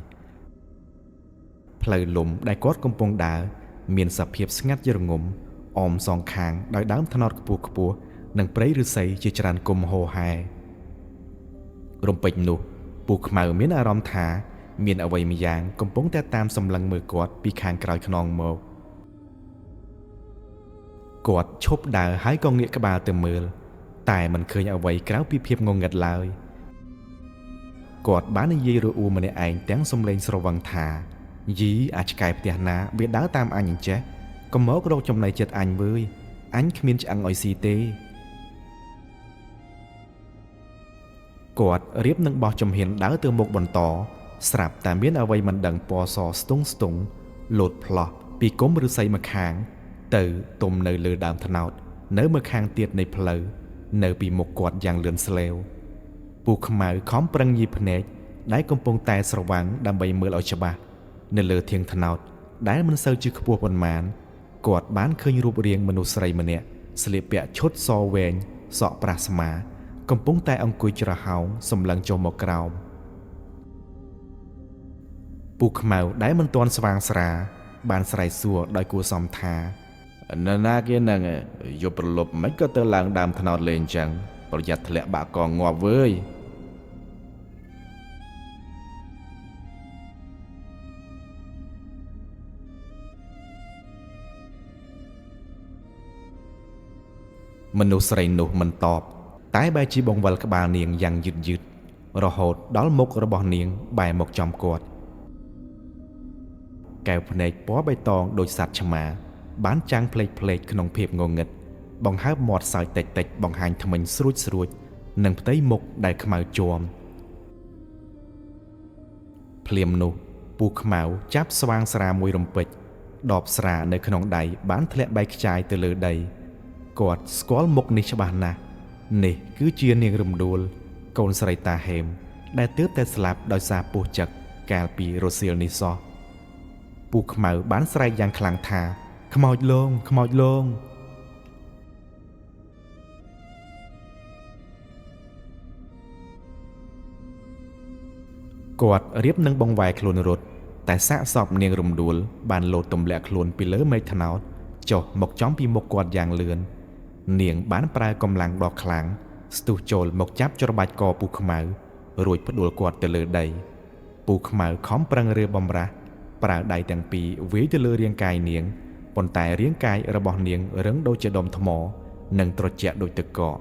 ផ្លូវលំដែលគាត់កំពុងដើរមានសភាពស្ងាត់ជ្រងំអមសងខាងដោយដើមត្នោតខ្ពស់និងព្រៃឫស្សីជាច្រើនគុំហូរហែរំពេចនោះពូខ្មៅមានអារម្មណ៍ថាមានអ្វីម្យ៉ាងកំពុងតែតាមសម្លឹងមើលគាត់ពីខាងក្រោយខ្នងមកគាត់ឈប់ដើរហើយក៏ងាកក្បាលទៅមើលតែមិនឃើញអ្វីក្រៅពីភាពងងឹតឡើយគាត់បាននិយាយរអ៊ូម្នាក់ឯងទាំងសំឡេងស្រវឹងថាយីអាចឆ្កែផ្ទះណាវាដើរតាមអញអញ្ចេះកុំមករកចំណីចិត្តអញវើយអញគ្មានឆ្អឹងឲ្យស៊ីទេគាត់រៀបនឹងបោះជំហានដើរទៅមុខបន្តស្រាប់តែមានអ្វីមិនដឹងពណ៌សស្ទង់លោតផ្លោះពីគុម្ពឫស្សីម្ខាងទៅទុំនៅលើដើមត្នោតនៅម្ខាងទៀតនៃផ្លូវនៅពីមុខគាត់យ៉ាងលឿនស្លេវពូខ្មៅខំប្រឹងញីភ្នែកដែលកំពុងតែស្រវាំងដើម្បីមើលឲ្យច្បាស់នៅលើធាងត្នោតដែលមិនសូវជាខ្ពស់ប៉ុន្មានគាត់បានឃើញរូបរាងមនុស្សស្រីម្នាក់ស្លៀកពាក់ឈុតសវែងសក់ប្រាស់ស្មាកំពុងតែអង្គុយច្រហោងសម្លឹងចុះមកក្រោមពូខ្មៅដែលមិនទាន់ស្វាងស្រាបានស្រែកសួរដោយគួរសមថានរណាគេនឹងយប់ប្រលប់មិនក៏ទៅឡើងដើមត្នោតលេងអញ្ចឹងប្រយ័ត្នធ្លាក់បាក់កងងាប់វើយមនុស្សស្រីនោះមិនតបតែបែរជាបង្វិលក្បាលនាងយ៉ាងយឺតរហូតដល់មុខរបស់នាងបែរមកចំគាត់កែវភ្នែកពណ៌បៃតងដូចសត្វឆ្មាបានចាំងផ្លេកក្នុងភាពងងឹតបង្ហើបមាត់សើចតិចបង្ហាញធ្មេញស្រួចនិងផ្ទៃមុខដែលខ្មៅជាំភ្លាមនោះពូខ្មៅចាប់ស្វាងស្រាមួយរំពេចដបស្រានៅក្នុងដៃបានធ្លាក់បែកខ្ចាយទៅលើដីគាត់ស្គាល់មុខនេះច្បាស់ណាស់នេះគឺជានាងរំដួលកូនស្រីតាហេមដែលទើបតែស្លាប់ដោយសារពោះចឹកកាលពីរសៀលនេះសោះពូខ្មៅបានស្រែកយ៉ាងខ្លាំងថាខ្មោចលងគាត់រៀបនឹងបង្វែរខ្លួនរត់តែសាកសពនាងរំដួលបានលោតទម្លាក់ខ្លួនពីលើមេឃត្នោតចុះមកចំពីមុខគាត់យ៉ាងលឿននាងបានប្រើកម្លាំងដ៏ខ្លាំងស្ទុះចូលមកចាប់ច្របាច់កពូខ្មៅរួចផ្ដួលគាត់ទៅលើដីពូខ្មៅខំប្រឹងរើបំរាស់ប្រើដៃទាំងពីរវាយទៅលើរាងកាយនាងប៉ុន្តែរាងកាយរបស់នាងរឹងដូចជាដុំថ្មនិងត្រជាក់ដូចទឹកកក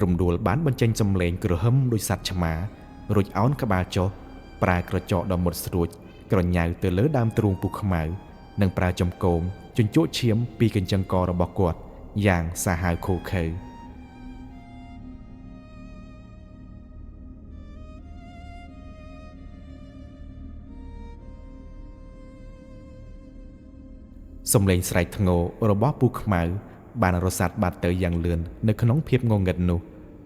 រំដួលបានបញ្ចេញសំឡេងគ្រហឹមដូចសត្វឆ្មា រួចអោនក្បាលចុះប្រើក្រចកដ៏មុតស្រួចក្រញ៉ៅទៅលើដើមទ្រូងពូខ្មៅនិងប្រើចំគោមជញ្ជក់ឈាមពីកញ្ចឹងករបស់គាត់យ៉ាងសាហាវឃោឃៅសំឡេងស្រែកធ្ងររបស់ពូខ្មៅបានរសាត់បាត់ទៅយ៉ាងលឿននៅក្នុងភាពងងឹតនោះ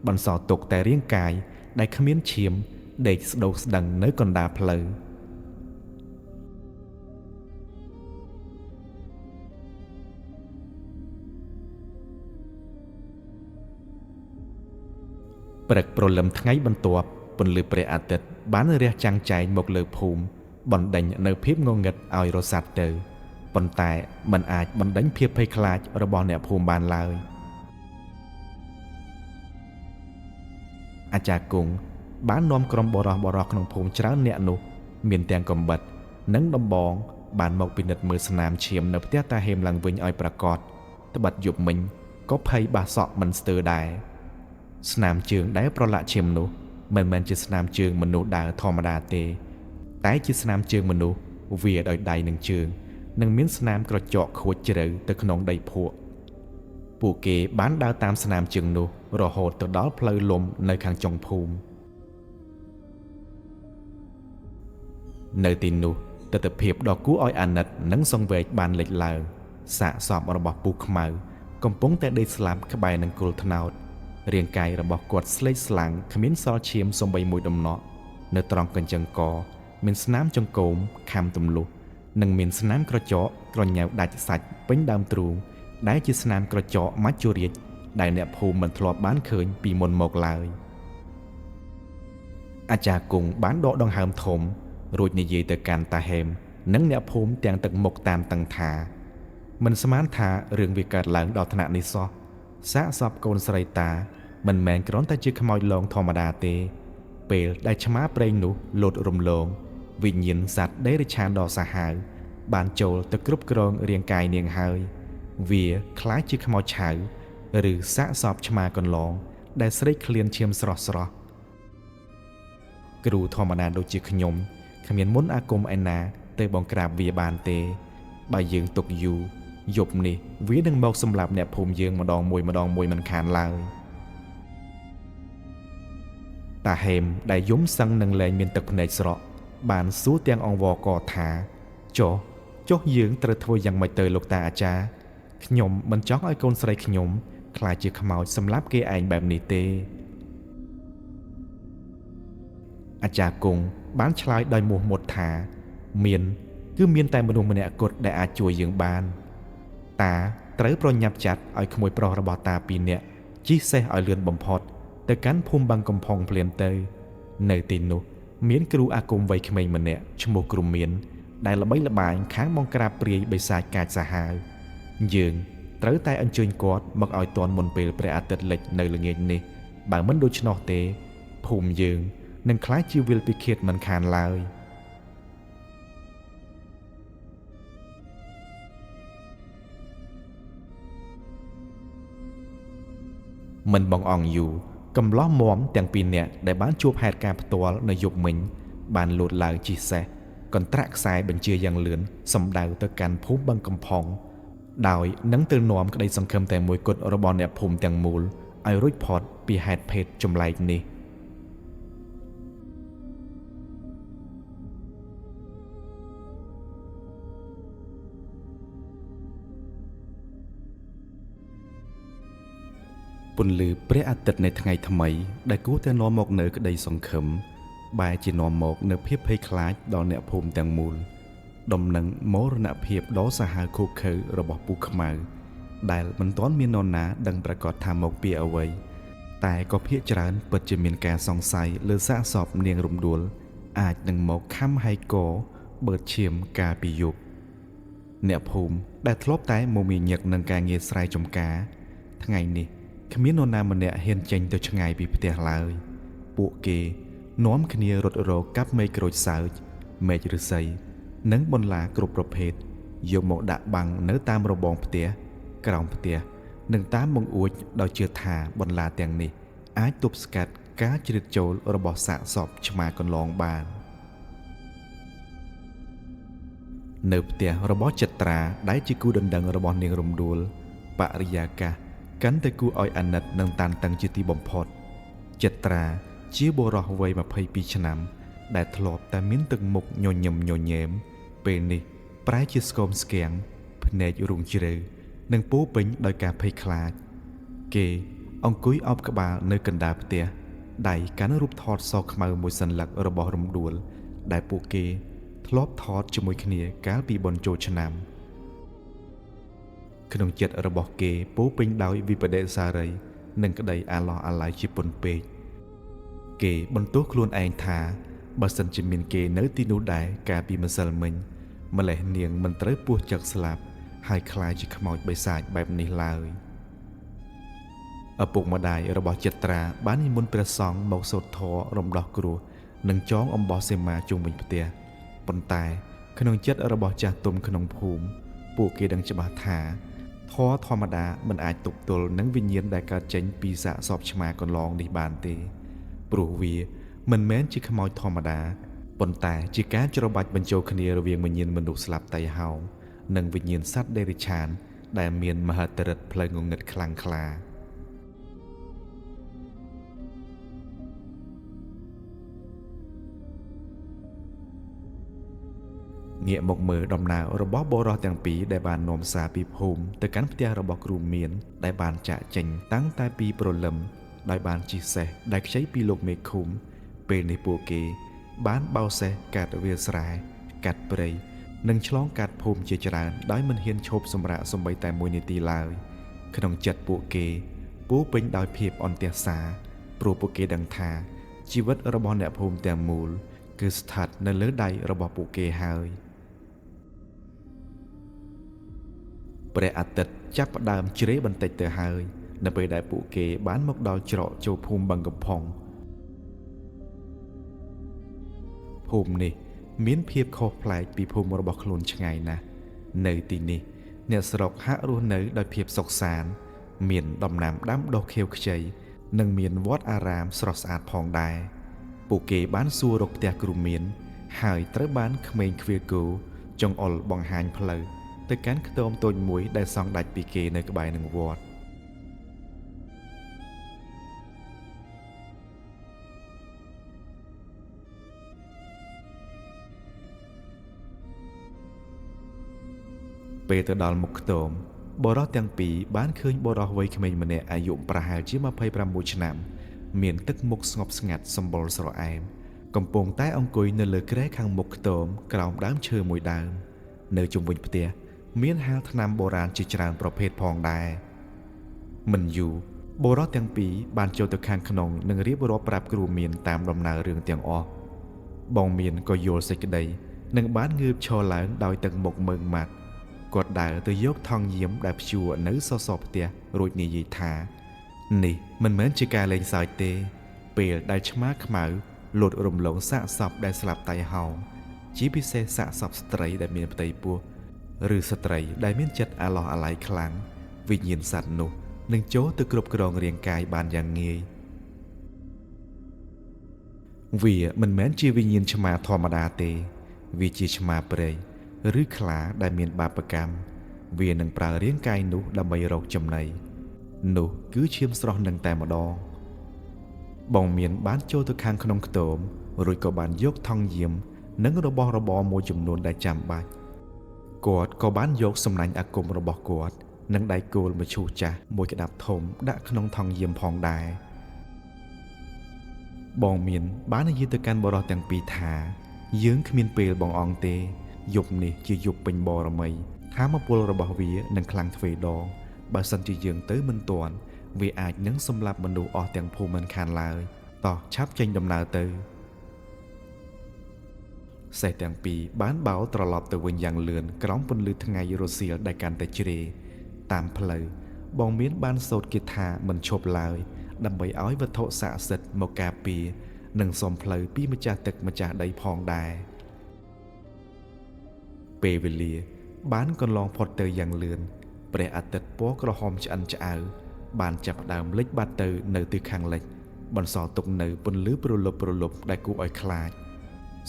បន្សល់ទុកតែរាងកាយដែលគ្មានឈាមដេកស្ដោកស្ដឹងនៅកណ្ដាលផ្លូវព្រឹកព្រលឹមថ្ងៃបន្ទាប់ពន្លឺព្រះអាទិត្យបានរះចាំងចែងមកលើភូមិបណ្ដេញនៅភាពងងឹតឲ្យរសាត់ទៅប៉ុន្តែมันអាចបណ្ដេញភាពភ័យខ្លាចរបស់អ្នកភូមិបានឡើយអាចារ្យគង់បាននាំក្រុមបរិះក្នុងភូមិច្រើនអ្នកនោះមានទាំងកំបិតនិងដំបងបានមកពិនិត្យមើលស្នាមឈាមនៅផ្ទះតាហេមឡើងវិញឲ្យប្រកបត្បិតយប់មិញក៏ភ័យបះសក់មិនស្ទើរដែរស្នាមជើងដែលប្រឡាក់ឈាមនោះមិនមែនជាស្នាមជើងមនុស្សដើរធម្មតាទេតែជាស្នាមជើងមនុស្សវាដោយដៃនិងជើងនិងមានស្នាមក្រចកខួចជ្រៅទៅក្នុងដីភក់ពួកគេបានដើរតាមស្នាមជើងនោះរហូតទៅដល់ផ្លូវលំនៅខាងចុងភូមិនៅទីនោះទិដ្ឋភាពដ៏គួរឲ្យអាណិតនិងសង្វេគបានលេចឡើងសាកសពរបស់ពូខ្មៅកំពុងតែដេកស្លាប់ក្បែរនឹងគល់ត្នោតរាងកាយរបស់គាត់ស្លេកស្លាំងគ្មានសល់ឈាមសូម្បីមួយដំណក់នៅត្រង់កញ្ចឹងកមានស្នាមចង្កូមខំទម្លុះនិងមានស្នាមក្រចកក្រញ៉ៅដាច់សាច់ពេញដើមទ្រូងដែលជាស្នាមក្រចកម៉ាច់ជូរាជដែលអ្នកភូមិមិនធ្លាប់បានឃើញពីមុនមកឡើយអាចារ្យគង់បានដកដង្ហើមធំរួចនិយាយទៅកាន់តាហេមនិងអ្នកភូមិទាំងទឹកមុខតាមតឹងថាមិនស្មានថារឿងវាកើតឡើងដល់ថ្នាក់នេះសោះសាកសពកូនស្រីតាមិនមែនគ្រាន់តែជាខ្មោចលងធម្មតាទេពេលដែលឆ្មាព្រៃនោះលោតរំលងវិញ្ញាណសត្វដេរឆានដ៏សាហាវបានចូលទៅគ្រប់គ្រងរាងកាយនាងហើយវាคล้ายជាខ្មោចឆៅឬសាកសពឆ្មាកន្លងដែលស្រេកឃ្លានឈាមស្រស់ៗគ្រូធម្មតាដូចជាខ្ញុំគ្មានមុនអាគមឯណាទៅបង្ក្រាបវាបានទេបើយើងទុកយូរយប់នេះវានឹងមកសម្លាប់អ្នកភូមិយើងម្ដងមួយមិនខានឡើយតាហេមដែលយំសឹងនឹងលែងមានទឹកភ្នែកស្រក់បានសួរទាំងអង្វរកថាចុះយើងត្រូវធ្វើយ៉ាងម៉េចទៅលោកតាអាចារ្យខ្ញុំមិនចង់ឲ្យកូនស្រីខ្ញុំខ្លាចជាខ្មោចសម្លាប់គេឯងបែបនេះទេអាចារ្យគង់បានឆ្លើយដោយមោះមុតថាមានតែមនុស្សម្នាក់គត់ដែលអាចជួយយើងបានតាត្រូវប្រញាប់ចាត់ឲ្យក្មួយប្រុសរបស់តាពីរនាក់ជិះសេះឲ្យលឿនបំផុតទៅកាន់ភូមិបាំងកំផុងភ្លាមទៅនៅទីនោះមានគ្រូអាគមវ័យក្មេងម្នាក់ឈ្មោះគ្រូមានដែលល្បីល្បាញខាងបង្ក្រាបព្រាយបិសាចកាចសាហាវយើងត្រូវតែអញ្ជើញគាត់មកឲ្យទាន់មុនពេលព្រះអាទិត្យលិចនៅល្ងាចនេះបើមិនដូច្នោះទេភូមិយើងនឹងក្លាយជាវិលពិឃាតមិនខានឡើយមិនបងអង្គយូរកំឡោះមមទាំងពីរនាក់ដែលបានជួបហេតុការណ៍ផ្ទាល់នៅយប់មិញបានលោតឡើងជិះសេះកន្ត្រាក់ខ្សែបញ្ជាយ៉ាងលឿនសម្ដៅទៅកាន់ភូមិបឹងកំផុងដោយនឹងទៅនាំក្តីសង្ឃឹមតែមួយគត់របស់អ្នកភូមិទាំងមូលឲ្យរួចផុតពីហេតុភេទចម្លែកនេះពន្លឺព្រះអាទិត្យនៃថ្ងៃថ្មីដែលគួរតែនាំមកនៅក្តីសង្ឃឹមបែរជានាំមកនៅភាពភ័យខ្លាចដល់អ្នកភូមិទាំងមូលដំណឹងមរណភាពដ៏សាហាវឃោឃៅរបស់ពូខ្មៅដែលមិនទាន់មាននរណាដឹងប្រកាសថាមកពីអ្វីតែក៏ភាគច្រើនពិតជាមានការសង្ស័យលើសាកសពនាងរំដួលអាចនឹងមកខំហែកកបឺតឈាមកាលពីយប់អ្នកភូមិដែលធ្លាប់តែមមាញឹកនឹងការងារស្រែចម្ការថ្ងៃនេះគ្មាននរណាម្នាក់ហ៊ានចេញទៅឆ្ងាយពីផ្ទះឡើយពួកគេនាំគ្នារត់រកកាប់មែកក្រូចសើចមែកឫស្សីនិងបន្លាគ្រប់ប្រភេទយកមកដាក់បាំងនៅតាមរបងផ្ទះក្រោមផ្ទះនិងតាមបង្អួចដោយជឿថាបន្លាទាំងនេះអាចទប់ស្កាត់ ការជ្រៀតចូលរបស់សាកសពឆ្មាកន្លងបាននៅផ្ទះរបស់ចិត្រាដែលជាគូដណ្ដឹងរបស់នាងរំដួលបរិយាកាសកាន់តែគួរឲ្យអាណិតនិងតានតឹងជាទីបំផុតចិត្រាជាបុរសវ័យ22ឆ្នាំដែលធ្លាប់តែមានទឹកមុខញញឹមញញែមពេលនេះប្រែជាស្គមស្គាំងភ្នែករូងជ្រៅនិងពោពេញដោយការភ័យខ្លាចគេអង្គុយអោបក្បាលនៅកណ្ដាលផ្ទះដៃកាន់រូបថតសខ្មៅមួយសន្លឹករបស់រំដួលដែលពួកគេធ្លាប់ថតជាមួយគ្នាកាលពីបុណ្យចូលឆ្នាំក្នុងចិត្តរបស់គេពោពេញដោយវិបដិសារីនិងក្តីអាឡោះអាល័យជាពន់ពេកគេបន្ទោសខ្លួនឯងថាបើសិនជាមានគេនៅទីនោះដែរកាលពីម្សិលមិញម្លេះនាងមិនត្រូវពោះចឹកស្លាប់ហើយខ្លាចជាខ្មោចបិសាចបែបនេះឡើយឪពុកម្ដាយរបស់ចិត្រាបាននិមន្តព្រះសង្ឃមកសូត្រធម៌រំដោះគ្រោះនិងចងអំបោះសីមាជុំវិញផ្ទះប៉ុន្តែក្នុងចិត្តរបស់ចាស់ទុំក្នុងភូមិពួកគេដឹងច្បាស់ថាធម៌ធម្មតាមិនអាចទប់ទល់នឹងវិញ្ញាណដែលកើតចេញពីសាកសពឆ្មាកន្លងនេះបានទេព្រោះវាមិនមែនជាខ្មោចធម្មតាប៉ុន្តែជាការច្របាច់បញ្ចូលគ្នារវាងវិញ្ញាណមនុស្សស្លាប់តៃហោងនិងវិញ្ញាណសត្វដេរិឆានដែលមានមហិទ្ធិឫទ្ធិផ្លូវងងឹតខ្លាំងក្លាងាកមកមើលដំណើររបស់បុរសទាំងពីរដែលបាននាំសារពីភូមិទៅកាន់ផ្ទះរបស់គ្រូមានដែលបានចាក់ចេញតាំងតែពីព្រលឹមដោយបានជិះសេះដែលខ្ចីពីលោកមេឃុំពេលនេះពួកគេបានបោសេះកាត់វាលស្រែកាត់ព្រៃនិងឆ្លងកាត់ភូមិជាច្រើនដោយមិនហ៊ានឈប់សម្រាកសូម្បីតែ1នាទីឡើយក្នុងចិត្តពួកគេពោពេញដោយភាពអន្ទះសារព្រោះពួកគេដឹងថាជីវិតរបស់អ្នកភូមិទាំងមូលគឺស្ថិតនៅលើដៃរបស់ពួកគេហើយព្រះអាទិត្យចាប់ផ្ដើមជ្រេបន្តិចទៅហើយនៅពេលដែលពួកគេបានមកដល់ច្រកចូលភូមិបឹងកំផុងភូមិនេះមានភាពខុសប្លែកពីភូមិរបស់ខ្លួនឆ្ងាយណាស់នៅទីនេះអ្នកស្រុកហាក់រស់នៅដោយភាពសុខសាន្តមានដំណាំដាំដុះខៀវខ្ចីនិងមានវត្តអារាមស្រស់ស្អាតផងដែរពួកគេបានសួររកផ្ទះគ្រូមានហើយត្រូវបានក្មេងឃ្វាលគោចង្អុលបង្ហាញផ្លូវទៅកាន់ខ្ទមតូចមួយដែលសង់ដាច់ពីគេនៅក្បែរនឹងវត្តពេលទៅដល់មុខខ្ទមបុរសទាំងពីរបានឃើញបុរសវ័យក្មេងម្នាក់អាយុប្រហែលជា26ឆ្នាំមានទឹកមុខស្ងប់ស្ងាត់សម្បុរស្រអែមកំពុងតែអង្គុយនៅលើគ្រែខាងមុខខ្ទមក្រោមដើមឈើមួយដើមនៅជុំវិញផ្ទះមានហាលថ្នាំបុរាណជាច្រើនប្រភេទផងដែរមិនយូរបុរសទាំងពីរបានចូលទៅខាងក្នុងនិងរៀបរាប់ប្រាប់គ្រូមានតាមដំណើររឿងទាំងអស់បងមានក៏យល់សេចក្តីនិងបានងើបឈរឡើងដោយទឹកមុខមើងម៉ាត់គាត់ដើរទៅយកថង់យាមដែលព្យួរនៅសសរផ្ទះរួចនិយាយថានេះមិនមែនជាការលេងសើចទេពេលដែលឆ្មាខ្មៅលូតរំលងសាកសពដែលស្លាប់តៃហោងជាពិសេសសាកសពស្ត្រីដែលមានផ្ទៃពោះឬស្ត្រីដែលមានចិត្តអាឡោះអាល័យខ្លាំងវិញ្ញាណសត្វនោះនឹងចូលទៅគ្រប់គ្រងរាងកាយបានយ៉ាងងាយវាមិនមែនជាវិញ្ញាណឆ្មាធម្មតាទេវាជាឆ្មាព្រៃឬខ្លាដែលមានបាបកម្មវានឹងប្រើរាងកាយនោះដើម្បីរកចំណីនោះគឺឈាមស្រស់នឹងតែម្ដងបងមានបានចូលទៅខាងក្នុងខ្ទមរួចក៏បានយកថង់យាមនិងរបស់របរមួយចំនួនដែលចាំបាច់គាត់ក៏បានយកសំណាញ់អាគមរបស់គាត់និងដៃគោលមឈូសចាស់មួយក្តាប់ធំដាក់ក្នុងថង់យាមផងដែរបងមានបាននិយាយទៅកាន់បរិសទាំងពីរថាយើងគ្មានពេលបងអង្គទេយប់នេះជាយប់ពេញបរមីថាមពលរបស់វានឹងខ្លាំងទ្វេដងបើសិនជាយើងទៅមិនទាន់វាអាចនឹងសម្លាប់មនុស្សអស់ទាំងភូមិមិនខានឡើយតោះឆាប់ចេញដំណើរទៅសេះទាំងពីរបានបោលត្រឡប់ទៅវិញយ៉ាងលឿនក្រោមពន្លឺថ្ងៃរសៀលដែលកាន់តែជ្រេតាមផ្លូវបងមានបានសូត្រគាថាមិនឈប់ឡើយដើម្បីឲ្យវត្ថុស័ក្តិសិទ្ធិមកការពារនិងសុំផ្លូវពីម្ចាស់ទឹកម្ចាស់ដីផងដែរពេលវេលាបានកន្លងផុតទៅយ៉ាងលឿនព្រះអាទិត្យពណ៌ក្រហមឆ្អិនឆ្អៅបានចាប់ផ្ដើមលិចបាត់ទៅនៅទិសខាងលិច បន្សល់ទុកនៅពន្លឺប្រលប់ដែលគួរឲ្យខ្លាច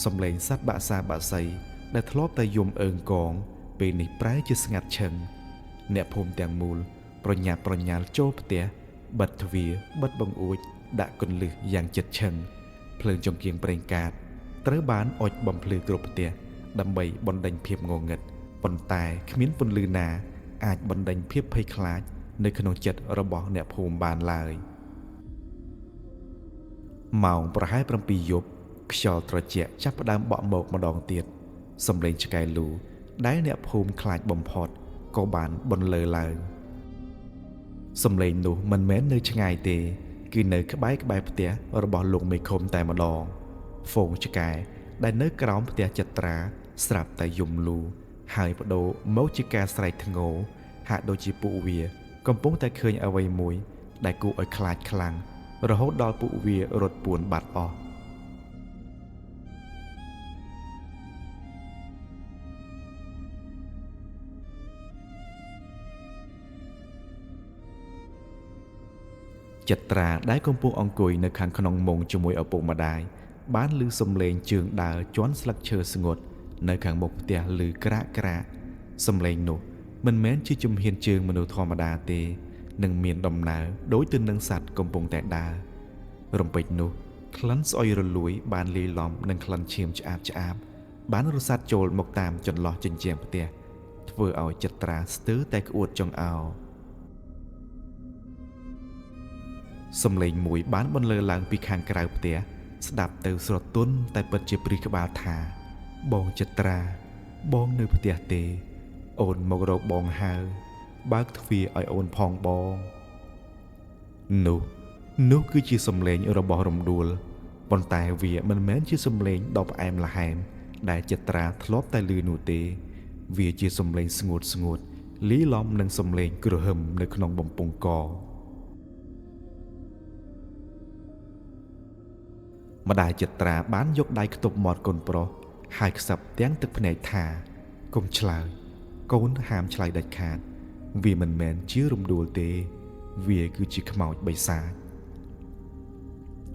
សំឡេងសត្វបាក់សាបាក់សីដែលធ្លាប់តែយំអើងកងពេលនេះប្រែជាស្ងាត់ឈឹងអ្នកភូមិទាំងមូលប្រញាប់ប្រញាល់ចូលផ្ទះបិទទ្វារបិទបង្អួចដាក់គន្លឹះយ៉ាងជិតឈឹងភ្លើងចង្កៀងប្រេងកាតត្រូវបានអុជបំភ្លឺគ្រប់ផ្ទះដើម្បីបណ្ដេញភាពងងឹតប៉ុន្តែគ្មានពន្លឺណាអាចបណ្ដេញភាពភ័យខ្លាចនៅក្នុងចិត្តរបស់អ្នកភូមិបានឡើយម៉ោងប្រហែល 7 យប់ខ្យល់ត្រជាក់ចាប់ផ្ដើមបក់មកម្ដងទៀតសំឡេងឆ្កែលូដែលអ្នកភូមិខ្លាចបំផុតក៏បានបន្លឺឡើងសំឡេងនោះមិនមែននៅឆ្ងាយទេគឺនៅក្បែរផ្ទះរបស់លោកមេឃុំតែម្ដងហ្វូងឆ្កែដែលនៅក្រោមផ្ទះចត្រាស្រាប់តែយំលូហើយបដូរមកជាការស្រែកធ្ងោហាក់ដូចជាពួកវាកំពុងតែឃើញអ្វីមួយដែលគួរឲ្យខ្លាចខ្លាំងរហូតដល់ពួកវារត់ពួនបាត់អស់ចត្រាដែលកំពុងអង្គុយនៅខាងក្នុងមុងជាមួយឪពុកម្ដាយបានឮសំឡេងជើងដើរជន់ស្លឹកឈើស្ងួតនៅខាងមុខផ្ទះឮក្រាកសំឡេងនោះមិនមែនជាជំហានជើងមនុស្សធម្មតាទេនឹងមានដំណើរដូចទៅនឹងសត្វកំពុងតែដើររំពេចនោះក្លិនស្អុយរលួយបានលាយឡំនឹងក្លិនឈាមឆ្អាបបានរសាត់ចូលមកតាមចន្លោះជញ្ជាំងផ្ទះធ្វើឲ្យចត្រាស្ទើរតែក្អួតចង្អោរសំឡេងមួយបានបន្លឺឡើងពីខាងក្រៅផ្ទះស្ដាប់ទៅស្រទន់តែពិតជាព្រីក្បាលថាបងចត្រាបងនៅផ្ទះទេអូនមករកបងហើយបើកទ្វារឲ្យអូនផងបងនោះគឺជាសំឡេងរបស់រំដួលប៉ុន្តែវាមិនមែនជាសំឡេងដ៏ផ្អែមល្ហែមដែលចត្រាធ្លាប់តែឮនោះទេវាជាសំឡេងស្ងួតលីឡំនឹងសំឡេងគ្រហឹមនៅក្នុងបំពង់កម្ដាយចត្រាបានយកដៃខ្ទប់មាត់កូនប្រុសហើយខ្សឹបទាំងទឹកភ្នែកថាកុំឆ្លើយកូនហាមឆ្លើយដាច់ខាតវាមិនមែនជារំដួលទេវាគឺជាខ្មោចបិសាច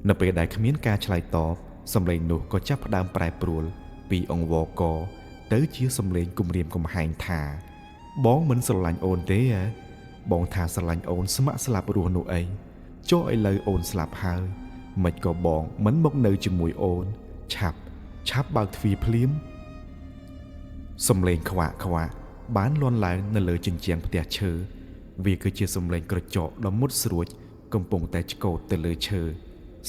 នៅពេលដែលគ្មានការឆ្លើយតបសំឡេងនោះក៏ចាប់ផ្ដើមប្រែប្រួលពីអង្វរកទៅជាសំឡេងគំរាមកំហែងថាបងមិនស្រឡាញ់អូនទេហ៎បងថាស្រឡាញ់អូនស្ម័គ្រស្លាប់រស់នោះអីចុះឥឡូវអូនស្លាប់ហើយមិនក៏បងមិនមកនៅជាមួយអូនឆាប់បើកទ្វារភ្លាមសំឡេងខ្វាក់បានលាន់ឡើងនៅលើជញ្ជាំងផ្ទះឈើវាគឺជាសំឡេងក្រចកដ៏មុតស្រួចកំពុងតែឆ្កូតទៅលើឈើ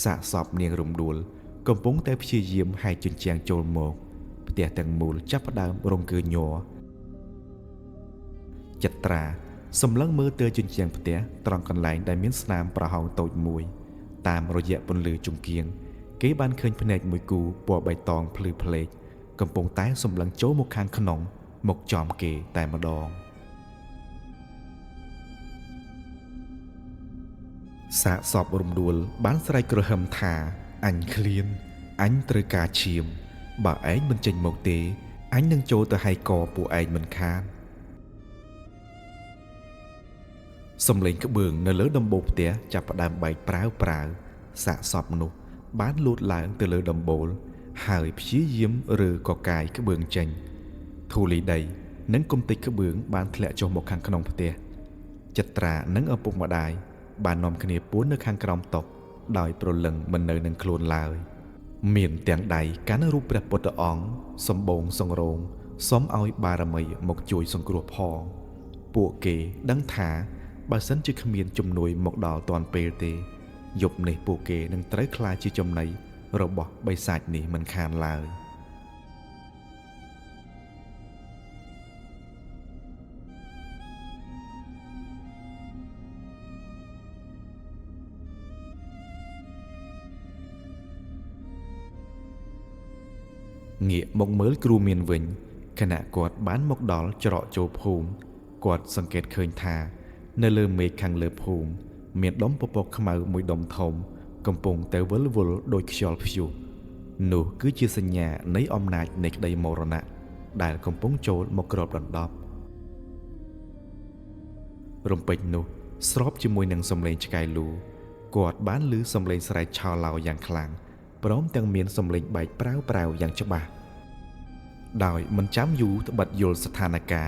សាកសពនាងរំដួលកំពុងតែព្យាយាមហែកជញ្ជាំងចូលមកផ្ទះទាំងមូលចាប់ផ្ដើមរង្គើញ័រចត្រាសម្លឹងមើលទៅជញ្ជាំងផ្ទះត្រង់កន្លែងដែលមានស្នាមប្រហោងតូចមួយតាមរយៈពន្លឺជង្គៀងគេបានឃើញភ្នែកមួយគូពណ៌បៃតងភ្លឺផ្លេកកំពុងតែសម្លឹងចូលមកខាងក្នុងមកចំគេតែម្ដងសាកសពរំដួលបានស្រែកក្រហមថាអញឃ្លានអញត្រូវការឈាមបើឯងមិនចេញមកទេអញនឹងចូលទៅហើយកពួកឯងមិនខានសំឡេងក្បឿងនៅលើដំបូលផ្ទះចាប់ផ្ដើមបែកប្រាវសាកសពនោះបានលូតឡើងទៅលើដំបូលហើយព្យាយាមរើកកាយក្បឿងចេញធូលីដីនិងគំតិចក្បឿងបានធ្លាក់ចុះមកខាងក្នុងផ្ទះចត្រានិងឪពុកម្ដាយបាននាំគ្នាពួននៅខាងក្រោមតុដោយប្រលឹងមិននៅនឹងខ្លួនឡើយមានទាំងដៃកាន់រូបព្រះពុទ្ធអង្គសម្បូរសង្រោងសុំឲ្យបារមីមកជួយសង្គ្រោះផងពួកគេដឹងថាបើសិនជាគ្មានជំនួយមកដល់ទាន់ពេលទេយប់នេះពួកគេនឹងត្រូវក្លាយជាចំណីរបស់បិសាចនេះមិនខានឡើយងាកមកមើលគ្រូមានវិញខណៈគាត់បានមកដល់ច្រកចូលភូមិគាត់សង្កេតឃើញថានៅលើមេឃខាងលើភូមិមានដុំពពកខ្មៅមួយដុំធំកំពុងតែវិលវល់ដោយខ្យល់ព្យុះនោះគឺជាសញ្ញានៃអំណាចនៃក្តីមរណៈដែលកំពុងចូលមកគ្របដណ្ដប់រំពេចនោះស្របជាមួយនឹងសំឡេងឆ្កែលូ គាត់បានឮសំឡេងស្រែកឆោឡោយ៉ាងខ្លាំងព្រមទាំងមានសំឡេងបែកប្រាវយ៉ាងច្បាស់ដោយមិនចាំយូរត្បិតយល់ស្ថានភាព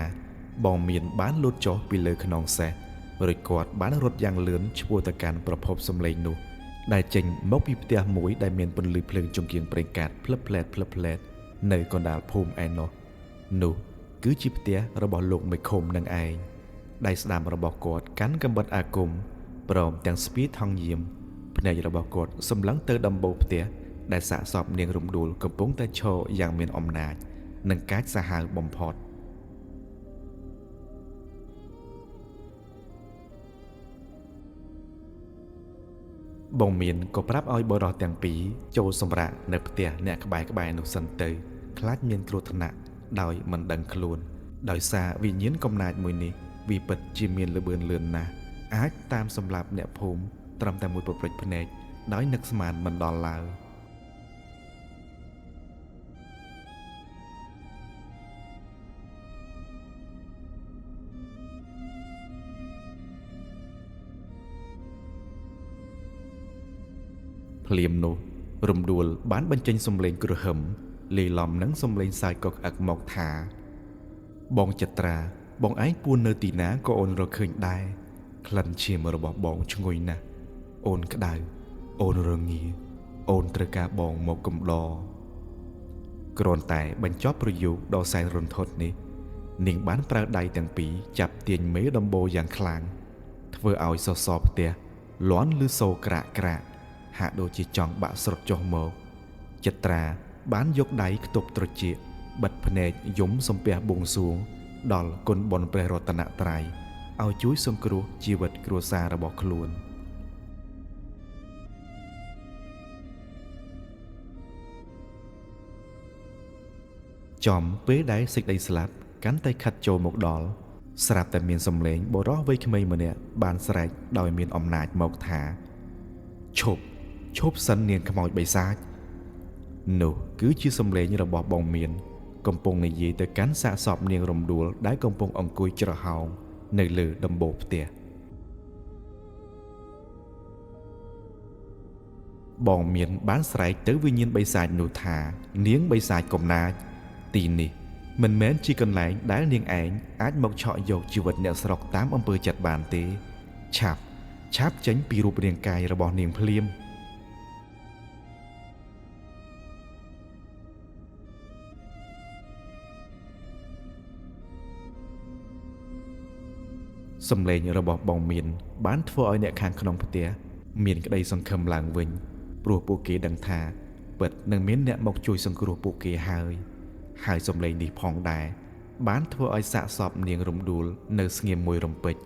បងមានបានលូតចុះពីលើខ្នងសេះរួចគាត់បានរត់យ៉ាងលឿនឆ្ពោះទៅកាន់ប្រភពសំឡេងនោះដែលចេញមកពីផ្ទះមួយដែលមានពន្លឺភ្លើងចង្កៀងប្រេងកាតភ្លឹបភ្លែតនៅកណ្ដាលភូមិឯណោះនោះគឺជាផ្ទះរបស់លោកមេឃុំនឹងឯងដៃស្ដាំរបស់គាត់កាន់កាំបិតអាគមព្រមទាំងស្ពាយថង់យាមភ្នែករបស់គាត់សម្លឹងទៅដំបូលផ្ទះដែលសាកសពនាងរំដួលកំពុងតែឈរយ៉ាងមានអំណាចនិងកាចសាហាវបំផុតបងមានក៏ប្រាប់ឲ្យបរិសទាំងពីរចូលសម្រាកនៅផ្ទះអ្នកក្បែរនោះសិនទៅខ្លាចមានគ្រោះថ្នាក់ដោយមិនដឹងខ្លួនដោយសារវិញ្ញាណកំណាចមួយនេះវាពិតជាមានល្បឿនលឿនណាស់អាចតាមសម្លាប់អ្នកភូមិត្រឹមតែមួយប្រព្រិចភ្នែកដោយនឹកស្មានមិនដល់ឡើយភ្លាមនោះរំដួលបានបញ្ចេញសំឡេងគ្រហឹមលាយឡំនឹងសំឡេងសាយកកអឹកមកថាបងចត្រាបងឯងពួននៅទីណាក៏អូនរកឃើញដែរក្លិនឈាមរបស់បងឈ្ងុយណាស់អូនក្តៅអូនរងាអូនត្រូវការបងមកកំដរគ្រាន់តែបញ្ចប់ប្រយោគដ៏សែនរន្ធត់នេះនាងបានប្រើដៃទាំងពីរចាប់ទាញមេដំបូលយ៉ាងខ្លាំងធ្វើឲ្យសសរផ្ទះលាន់ឬសូរក្រាក់ហាក់ដូចជាចង់បាក់ស្រុតចុះមកចត្រាបានយកដៃខ្ទប់ត្រចៀកបិទភ្នែកយំសំពះបួងសួងដល់គុណបុណ្យព្រះរតនត្រ័យឲ្យជួយសង្គ្រោះជីវិតគ្រួសាររបស់ខ្លួនចំពេលដែលសេចក្តីស្លាប់កាន់តែខិតចូលមកដល់ស្រាប់តែមានសំឡេងបុរសវ័យក្មេងម្នាក់បានស្រែកដោយមានអំណាចមកថាឈប់សិននាងខ្មោចបិសាចនោះគឺជាសំឡេងរបស់បងមានកំពុងនិយាយទៅកាន់សាកសពនាងរំដួលដែលកំពុងអង្គុយច្រហោងនៅលើដំបូលផ្ទះបងមានបានស្រែកទៅវិញ្ញាណបិសាចនោះថានាងបិសាចកំណាចទីនេះមិនមែនជាកន្លែងដែលនាងឯងអាចមកឆក់យកជីវិតអ្នកស្រុកតាមអំពើចិត្តបានទេឆាប់ចេញពីរូបរាងកាយរបស់នាងភ្លាមសំឡេងរបស់បងមានបានធ្វើឲ្យអ្នកខាងក្នុងផ្ទះមានក្តីសង្ឃឹមឡើងវិញព្រោះពួកគេដឹងថាពិតនឹងមានអ្នកមកជួយសង្គ្រោះពួកគេហើយសំឡេងនេះផងដែរបានធ្វើឲ្យសាកសពនាងរំដួលនៅស្ងៀមមួយរំពេច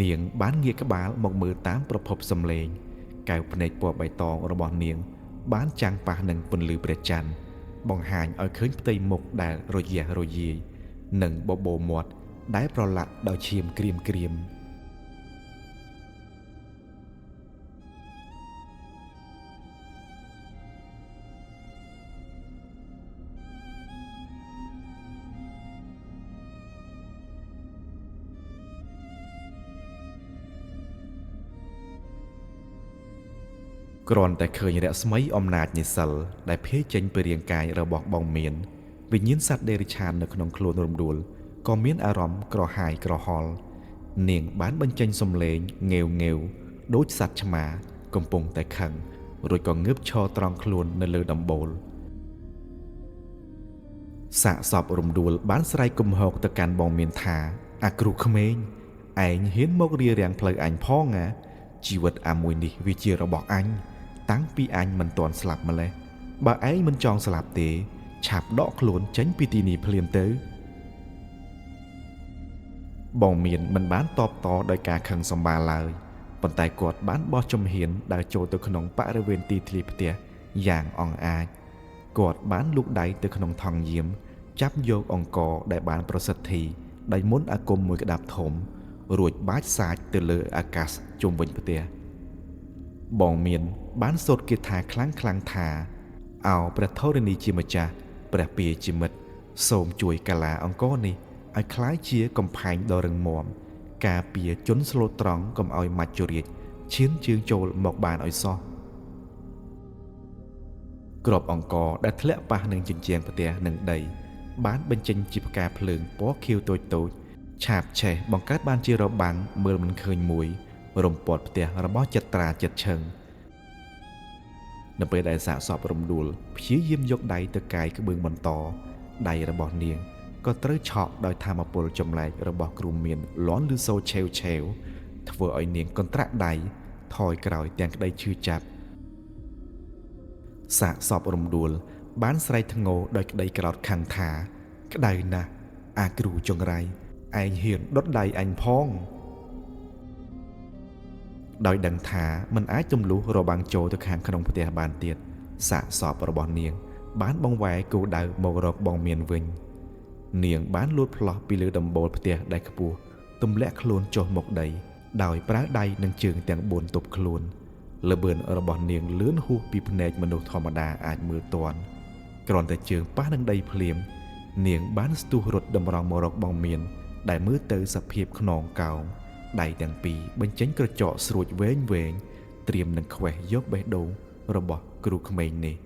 នាងបានងាកក្បាលមកមើលតាមប្រភពសំឡេងកែវភ្នែកពណ៌បៃតងរបស់នាងបានចាំងប៉ះនឹងពន្លឺព្រះច័ន្ទបង្ហាញឲ្យឃើញផ្ទៃមុខដែលរយះរយាយនិងបបោមាត់ដែលប្រឡាក់ដោយឈាមក្រៀមគ្រាមគ្រាន់តែឃើញរស្មីអំណាចនិសិលដែលភាយចេញពីរាងកាយរបស់បងមានវិញ្ញាណសត្វដេរិឆាននៅក្នុងខ្លួនរំដួលក៏មានអារម្មណ៍ក្រហាយក្រហល់នាងបានបញ្ចេញសំឡេងងាវដូចសត្វឆ្មាកំពុងតែខឹងរួចក៏ងើបឈរត្រង់ខ្លួននៅលើដំបូលសាកសពរំដួលបានស្រែកគំហកទៅកាន់បងមានថាអាគ្រូក្មេងឯងហ៊ានមករារាំងផ្លូវអញផងណាជីវិតអាមួយនេះវាជារបស់អញតាំងពីអញមិនទាន់ស្លាប់ម្លេះបើឯងមិនចង់ស្លាប់ទេឆាប់ដកខ្លួនចេញពីទីនេះភ្លាមទៅបងមានមិនបានតបតដោយការខឹងសម្បាឡើយប៉ុន្តែគាត់បានបោះជំហានដើរចូលទៅក្នុងបរិវេណទីធ្លាផ្ទះយ៉ាងអង់អាចគាត់បានលូកដៃទៅក្នុងថង់យាមចាប់យកអង្ករដែលបានប្រសិទ្ធិដោយមុនអាគមមួយក្តាប់ធំរួចបាចសាចទៅលើអាកាសជុំវិញផ្ទះបងមានបានសូត្រគាថាខ្លាំងថាអោព្រះធរណីជាម្ចាស់ព្រះពាយជាមិត្តសូមជួយកាឡាអង្ករនេះឲ្យคล้ายជាកំផែងដ៏រឹងមាំការពារជនស្លូតត្រង់កុំឲ្យមច្ចុរាជ ឈានជើងចូលមកបានឲ្យសោះក្របអង្គដែលធ្លាក់ប៉ះនឹងជញ្ជាំងផ្ទះនិងដីបានបញ្ចេញជាផ្កាភ្លើងពណ៌ខៀវតូចៗឆាបឆេះបង្កើតបានជារបាំងមើលមិនឃើញមួយរំពាត់ផ្ទះរបស់ចិត្តត្រាចិត្តឈឹងនៅពេលដែលសាកសពរំដួលព្យាយាមយកដៃទៅកាយក្បឿងបន្តដៃរបស់នាងក៏ត្រូវឆក់ដោយធម្មពលចម្លែករបស់គ្រូមានលាន់ឬសូឆេវឆេវធ្វើឲ្យនាងកន្ត្រាក់ដៃថយក្រោយទាំងក្តីឈឺចាប់សាកសពរំដួលបានស្រែកធ្ងោដោយក្តីក្រោធខឹងថាក្តៅណាស់អាគ្រូចង្រៃឯងហ៊ានដុតដៃអញផងដោយដឹងថាមិនអាចទម្លុះរបាំងចូលទៅខាងក្នុងផ្ទះបានទៀតសាកសពរបស់នាងបានបង្វែរគោលដៅមករកបងមានវិញនាងបានលូតផ្លោះពីលើដំបូលផ្ទះដែលខ្ពស់ទម្លាក់ខ្លួនចុះមកដីដោយប្រើដៃនិងជើងទាំង4ទប់ខ្លួនល្បឿនរបស់នាងលឿនហួសពីភ្នែកមនុស្សធម្មតាអាចមើលទាន់គ្រាន់តែជើងប៉ះនឹងដីភ្លាមនាងបានស្ទុះរត់តម្រង់មករកបងមានដែលមើលទៅសភាពខ្នងកោងដៃទាំងពីរបញ្ចេញក្រចកស្រួចវែងត្រៀមនឹងខ្វេះយកបេះដូងរបស់គ្រូក្មេងនេះ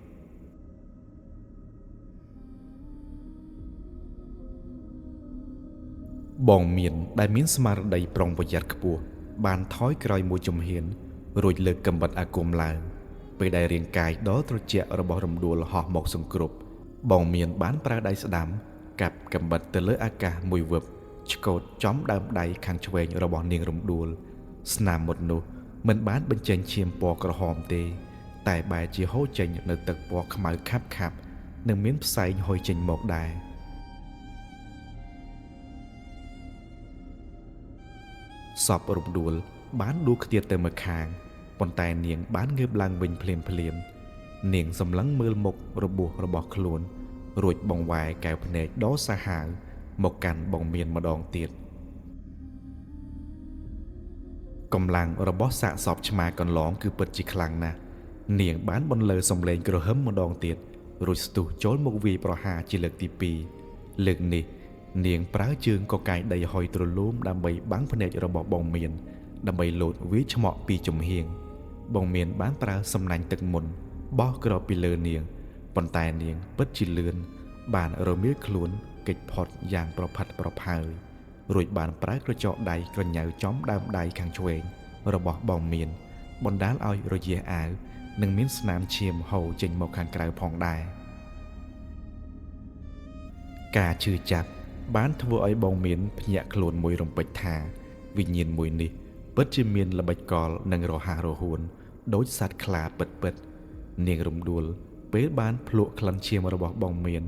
បងមានដែលមានស្មារតីប្រុងប្រយ័ត្នខ្ពស់បានថយក្រោយមួយជំហានរួចលើកកាំបិតអាគមឡើងពេលដែលរាងកាយដ៏ត្រជាក់របស់រំដួលហោះមកសង្គ្រប់បងមានបានប្រើដៃស្ដាំកាប់កាំបិតទៅលើអាកាសមួយវឹបឆ្កូតចំដើមដៃខាងឆ្វេងរបស់នាងរំដួលស្នាមមុតនោះមិនបានបញ្ចេញឈាមពណ៌ក្រហមទេតែបែរជាហូរចេញនៅទឹកពណ៌ខ្មៅខាប់និងមានផ្សែងហុយចេញមកដែរសពរំដួលបានដួលខ្ទាតទៅម្ខាងប៉ុន្តែនាងបានងើបឡើងវិញភ្លាមនាងសម្លឹងមើលមុខរបួសរបស់ខ្លួនរួចបង្វែរកែវភ្នែកដ៏សាហាវមកកាន់បងមានម្ដងទៀតកម្លាំងរបស់សាកសពឆ្មាកន្លងគឺពិតជាខ្លាំងណាស់នាងបានបន្លឺសំឡេងក្រហឹមម្ដងទៀតរួចស្ទុះចូលមកវាយប្រហារជាលើកទី2លើកនេះនាងប្រើជើងកកាយដីហុយទ្រលូមដើម្បីបាំងភ្នែករបស់បងមានដើម្បីលោតវាយឆ្មក់ពីចំហៀងបងមានបានប្រើសំណាញ់ទឹកមុនបោះគ្របពីលើនាងប៉ុន្តែនាងពិតជាលឿនបានរមៀលខ្លួនគេចផុតយ៉ាងប្រផាត់ប្រផើយរួចបានប្រើក្រចកដៃក្រញ៉ៅចំដើមដៃខាងឆ្វេងរបស់បងមានបណ្ដាលឲ្យរយះអាវនិងមានស្នាមឈាមហូរចេញមកខាងក្រៅផងដែរការឈឺចាប់បានធ្វើឲ្យបងមានភ្ញាក់ខ្លួនមួយរំពេចថាវិញ្ញាណមួយនេះពិតជាមានល្បិចកលនិងរហ័សរហួនដូចសត្វខ្លាពិតនាងរំដួលពេលបានភ្លក់ក្លិនឈាមរបស់បងមាន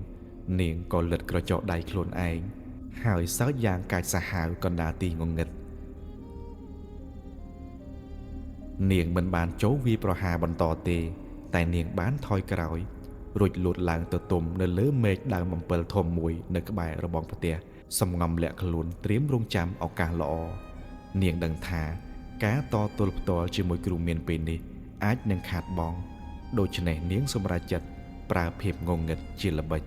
នាងក៏លិតក្រចកដៃខ្លួនឯងហើយសើចយ៉ាងកាចសាហាវកណ្ដាលទីងងឹតនាងមិនបានចូលវាយប្រហារបន្តទេតែនាងបានថយក្រោយរួចលូតឡើងទៅទុំនៅលើមេឃដើមអំពិលធំមួយនៅក្បែររបងផ្ទះសំងំលាក់ខ្លួនត្រៀមរងចាំឱកាសល្អនាងដឹងថាការតទល់ផ្ទាល់ជាមួយគ្រូមានពេលនេះអាចនឹងខាតបង់ដូច្នេះនាងសម្រេចចិត្តប្រើភាពងងឹតជាល្បិច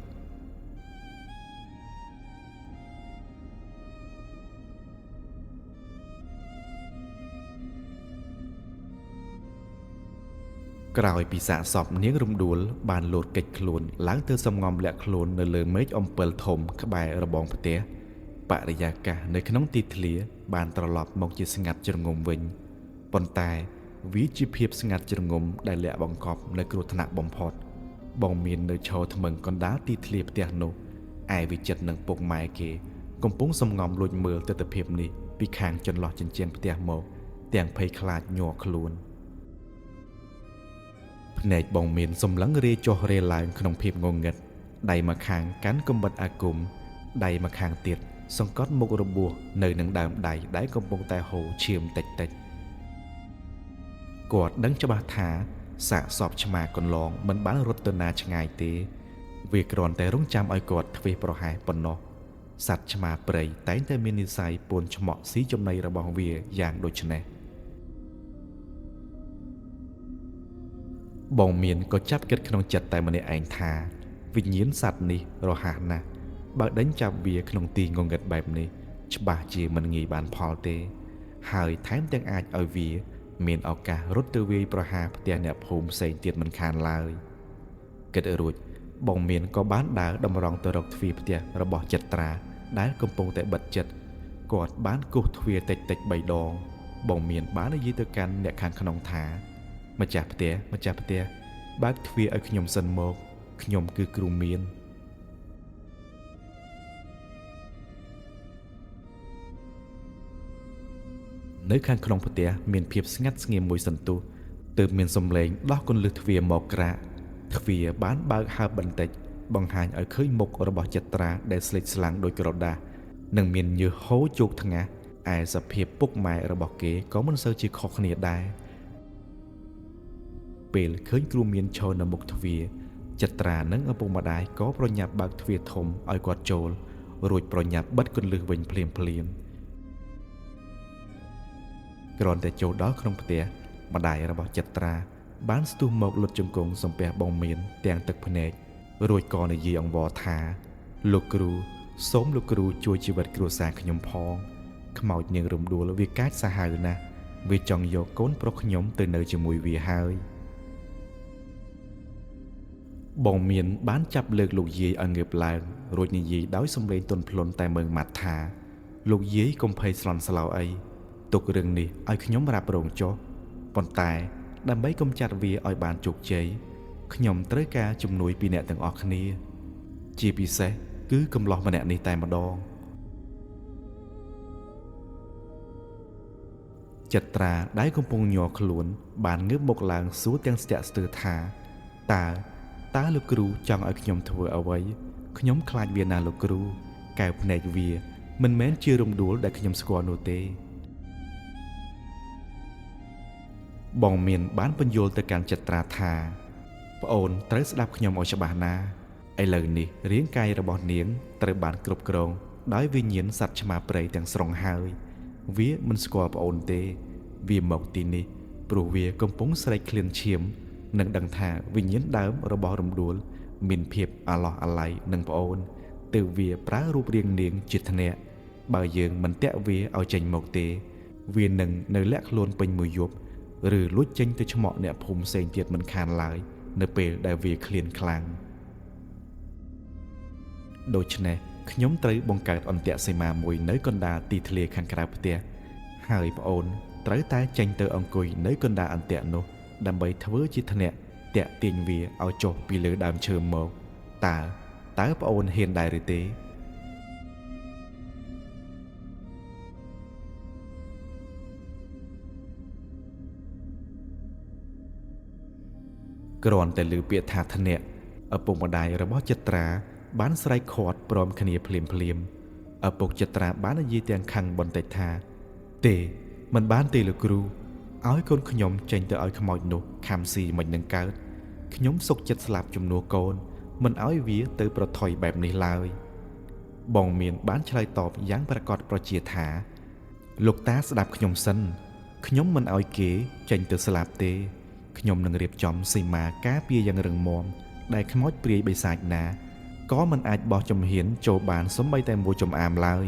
ក្រោយពីសាកសពនាងរំដួលបានលោតគេចខ្លួនឡើងទៅសំងំលាក់ខ្លួននៅលើមេឃអំពិលធំក្បែររបងផ្ទះបរិយាកាសនៅក្នុងទីធ្លាបានត្រឡប់មកជាស្ងាត់ជ្រងំវិញប៉ុន្តែវាជាភាពស្ងាត់ជ្រងំដែលលាក់បង្កប់នៅគ្រោះថ្នាក់បំផុតបងមាននៅឈរថ្មឹងកណ្ដាលទីធ្លាផ្ទះនោះឯវិចិត្រនឹងពុកម៉ែគេកំពុងសំងំលួចមើលទិដ្ឋភាពនេះពីខាងចន្លោះជញ្ជាំងផ្ទះមកទាំងភ័យខ្លាចញ័រខ្លួនភ្នែកបងមានសម្លឹងរាចុះរាឡើងក្នុងភាពងងឹតដៃម្ខាងកាន់កាំបិតអាគមដៃម្ខាងទៀតសង្កត់មុខរបួសនៅនឹងដើមដៃដែលកំពុងតែហូរឈាមតិចគាត់ដឹងច្បាស់ថាសាកសពឆ្មាកន្លងមិនបានរត់ទៅណាឆ្ងាយទេវាគ្រាន់តែរងចាំឲ្យគាត់ធ្វេសប្រហែសប៉ុណ្ណោះសត្វឆ្មាព្រៃតែងតែមាននិស្ស័យពួនឆ្មក់ស៊ីចំណីរបស់វាយ៉ាងដូចនេះបងមានក៏ចាប់គិតក្នុងចិត្តតែម្នាក់ឯងថាវិញ្ញាណសត្វនេះរហ័សណាស់បើដេញចាប់វាក្នុងទីងងឹតបែបនេះច្បាស់ជាមិនងាយបានផលទេហើយថែមទាំងអាចឲ្យវា មានឱកាសរត់ទៅវាយប្រហារផ្ទះអ្នកភូមិផ្សេងទៀតមិនខានឡើយគិតរួចបងមានក៏បានដើរតម្រង់ទៅរកទ្វារផ្ទះរបស់ចិត្រាដែលកំពុងតែបិទជិតគាត់បានគោះទ្វារតិច3ដងបងមានបាននិយាយទៅកាន់អ្នកខាងក្នុងថាម្ចាស់ផ្ទះបើកទ្វារឲ្យខ្ញុំសិនមកខ្ញុំគឺគ្រូមាននៅខាងក្នុងផ្ទះមានភាពស្ងាត់ស្ងៀមមួយសន្ទុះទើបមានសំឡេងដោះគន្លឹះទ្វារមកក្រាកទ្វារបានបើកហើបបន្តិចបង្ហាញឲ្យឃើញមុខរបស់ចិត្រាដែលស្លេកស្លាំងដោយក្រដាសនិងមានញើសហូរជោគថ្ងាសឯសភាពពុកម៉ែរបស់គេក៏មិនសូវជាខុសគ្នាដែរពេលឃើញគ្រូមានឈរនៅមុខទ្វារចិត្រានិងឪពុកម្ដាយក៏ប្រញាប់បើកទ្វារធំឲ្យគាត់ចូលរួចប្រញាប់បិទគន្លឹះវិញភ្លាមគ្រាន់តែចូលដល់ក្នុងផ្ទះម្ដាយរបស់ចិត្រាបានស្ទុះមកលុតជង្គង់សំពះបងមានទាំងទឹកភ្នែករួចក៏និយាយអង្វរថាលោកគ្រូសូមលោកគ្រូជួយជីវិតគ្រួសារខ្ញុំផងខ្មោចនាងរំដួលវាកាចសាហាវណាស់វាចង់យកកូនប្រុសខ្ញុំទៅនៅជាមួយវាហើយបងមានបានចាប់លើកលោកយាយឲ្យងើបឡើងរួចនិយាយដោយសំឡេងទន់ភ្លន់តែមើងម៉ាត់ថាលោកយាយកុំភ័យស្លន់ស្លោអីទុករឿងនេះឲ្យខ្ញុំរ៉ាប់រងចុះប៉ុន្តែដើម្បីកុំចាត់វាឲ្យបានជោគជ័យខ្ញុំត្រូវការជំនួយពីអ្នកទាំងអស់គ្នាជាពិសេសគឺកំឡោះម្នាក់នេះតែម្ដងចិត្រាដែលកំពុងញ័រខ្លួនបានងើបមុខឡើងសួរទាំងស្ទាក់ស្ទើរថាតើលោកគ្រូចង់ឲ្យខ្ញុំធ្វើអ្វីខ្ញុំខ្លាចវាណាលោកគ្រូកែវភ្នែកវាមិនមែនជារំដួលដែលខ្ញុំស្គាល់នោះទេបងមានបានបញ្យល់ទៅកាន់ចិត្រាថាប្អូនត្រូវស្ដាប់ខ្ញុំឲ្យច្បាស់ណាឥឡូវនេះរាងកាយរបស់នាងត្រូវបានគ្រប់គ្រងដោយវិញ្ញាណសត្វឆ្មាព្រៃទាំងស្រុងហើយវាមិនស្គាល់ប្អូនទេវាមកទីនេះព្រោះវាកំពុងស្រែកឃ្លានឈាមនិងដឹងថាវិញ្ញាណដើមរបស់រំដួលមានភាពអាឡោះអាល័យនឹងប្អូនទើបវាប្រើរូបរាងនាងជាធ្នាក់បើយើងមិនតាក់វាឲ្យចេញមកទេវានឹងនៅលាក់ខ្លួនពេញមួយយប់ឬលួចចេញទៅឆ្មក់អ្នកភូមិផ្សេងទៀតមិនខានឡើយនៅពេលដែលវាឃ្លានខ្លាំងដូច្នេះខ្ញុំត្រូវបង្កើតអន្ទាក់សីមាមួយនៅកណ្ដាលទីធ្លាខាងក្រៅផ្ទះហើយប្អូនត្រូវតែចេញទៅអង្គុយនៅកណ្ដាលអន្ទាក់នោះដើម្បីធ្វើជាធ្នាក់តាក់ទាញវាឲ្យចុះពីលើដើមឈើមកតើប្អូនហ៊ានដែរឬទេគ្រាន់តែឮពាក្យថាធ្នាក់ឪពុកម្ដាយរបស់ចិត្រាបានស្រែកខាត់ព្រមគ្នាភ្លាមឪពុកចិត្រាបាននិយាយទាំងខឹងបន្តិចថាទេមិនបានទេលោកគ្រូឲ្យកូនខ្ញុំចេញទៅឲ្យខ្មោចនោះខំស៊ីមិននឹងកើតខ្ញុំសុកចិត្តស្លាប់ជំនួសកូនមិនឲ្យវាទៅប្រថុយបែបនេះឡើយបងមានបានឆ្លើយតបយ៉ាងប្រកបប្រជាថាលោកតាស្ដាប់ខ្ញុំសិនខ្ញុំមិនឲ្យគេចេញទៅស្លាប់ទេខ្ញុំនឹងរៀបចំសីមាការពារយ៉ាងរឹងមាំដែលខ្មោចព្រាយបិសាចណាក៏មិនអាចបោះជំហានចូលបានសូម្បីតែមួយចំអាមឡើយ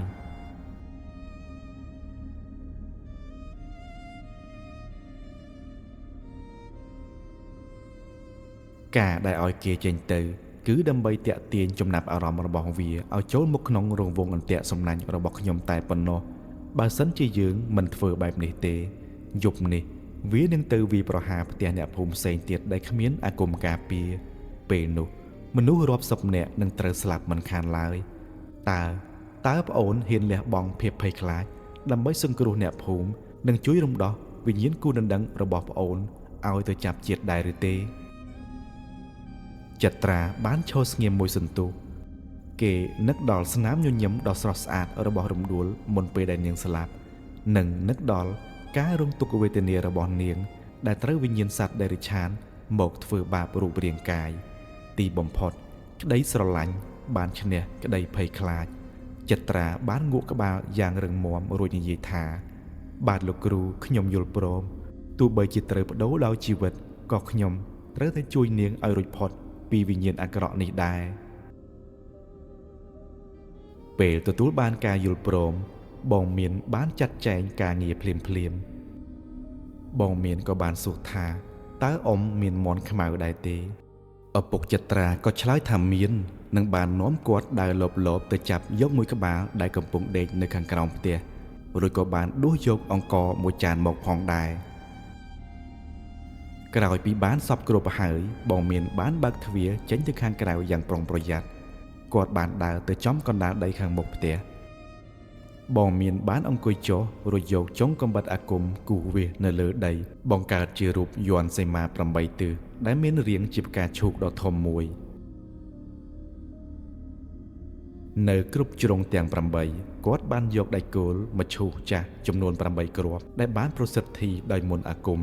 ការដែលឲ្យគេចេញទៅគឺដើម្បីតាក់ទាញចំណាប់អារម្មណ៍របស់វាឲ្យចូលមកក្នុងរង្វង់អន្ទាក់សំណាញ់របស់ខ្ញុំតែប៉ុណ្ណោះបើសិនជាយើងមិនធ្វើបែបនេះទេយប់នេះវានឹងទៅវាប្រហារផ្ទះអ្នកភូមិផ្សេងទៀតដែលគ្មានអាគមការពារពេលនោះមនុស្សរាប់សិបនាក់នឹងត្រូវស្លាប់មិនខានឡើយតើប្អូនហ៊ានលះបង់ភាពភ័យខ្លាចដើម្បីសង្គ្រោះអ្នកភូមិនិងជួយរំដោះវិញ្ញាណគូដណ្ដឹងរបស់ប្អូនឲ្យទៅចាប់ជាតិដែរឬទេចិត្រាបានឈរស្ងៀមមួយសន្ទុះគេនឹកដល់ស្នាមញញឹមដ៏ស្រស់ស្អាតរបស់រំដួលមុនពេលដែលនាងស្លាប់និងនឹកដល់ការរងទុក្ខវេទនារបស់នាងដែលត្រូវវិញ្ញាណសត្វដែលរិឆានមកធ្វើបាបរូបរាងកាយទីបំផុតក្តីស្រឡាញ់បានឈ្នះក្តីភ័យខ្លាចចិត្រាបានងក់ក្បាលយ៉ាងរឹងមាំរួចនិយាយថាបាទលោកគ្រូខ្ញុំយល់ព្រមទោះបីជាត្រូវបដូរដោយជីវិតក៏ខ្ញុំត្រូវតែជួយនាងឲ្យរួចផុតពីវិញ្ញាណអាក្រក់នេះដែរពេលទទួលបានការយល់ព្រមបងមានបានចាត់ចែងការងារភ្លាម បងមានក៏បានសួរថាតើអ៊ំមានមន់ខ្មៅដែរទេឪពុកចត្រាក៏ឆ្លើយថាមាននិងបាននាំគាត់ដើរលបទៅចាប់យកមួយក្បាលដែលកំពុងដេកនៅខាងក្រោមផ្ទះរួចក៏បានដួសយកអង្ករមួយចានមកផងដែរក្រោយពីបានសពគ្រប់ហើយបងមានបានបើកទ្វារចេញទៅខាងក្រៅយ៉ាងប្រុងប្រយ័ត្នគាត់បានដើរទៅចំកណ្ដាលដីខាងមុខផ្ទះបងមានបានអង្គុយចុះរួចយកចុងកំបិតអាគមគូសវាសនៅលើដីបង្កើតជារូបយ័ន្តសីមា8ទិសដែលមានរាងជាផ្កាឈូកដ៏ធំមួយនៅគ្រប់ជ្រុងទាំង8គាត់បានយកដៃគោលមឈូសចាស់ចំនួន8គ្រាប់ដែលបានប្រសិទ្ធិដោយមន្តអាគម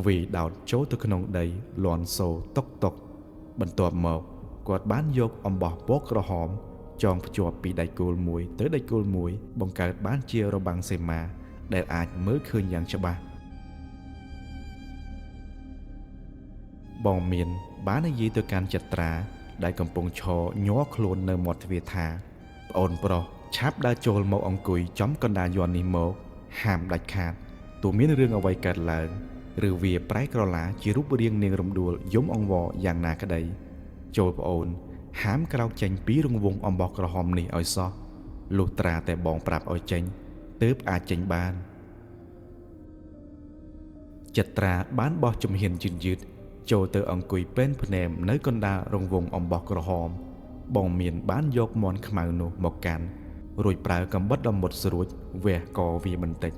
វាយដោតចូលទៅក្នុងដីលាន់សូរតុកបន្ទាប់មកគាត់បានយកអំបោះពណ៌ក្រហមចងភ្ជាប់ពីដៃគោលមួយទៅដៃគោលមួយបង្កើតបានជារបាំងសីមាដែលអាចមើលឃើញយ៉ាងច្បាស់បងមានបាននិយាយទៅកាន់ចត្រាដែលកំពុងឈរញ័រខ្លួននៅមាត់ទ្វារថាប្អូនប្រុសឆាប់ដើរចូលមកអង្គុយចំកណ្ដាលយ័ន្តនេះមកហាមដាច់ខាតទោះមានរឿងអ្វីកើតឡើងឬវាប្រែក្រឡាជារូបរាងនាងរំដួលយំអង្វរយ៉ាងណាក្តីចូលប្អូនហាមក្រោកចេញពីរង្វង់អំបោះក្រហមនេះឲ្យសោះលុះត្រាតែបងប្រាប់ឲ្យចេញទើបអាចចេញបានចត្រាបានបោះជំហានយឺតចូលទៅអង្គុយពេនភ្នែមនៅកណ្ដាលរង្វង់អំបោះក្រហមបងមានបានយកមន់ខ្មៅនោះមកកាន់រួចប្រើកាំបិតដ៏មុតស្រួចវះកវាបន្តិច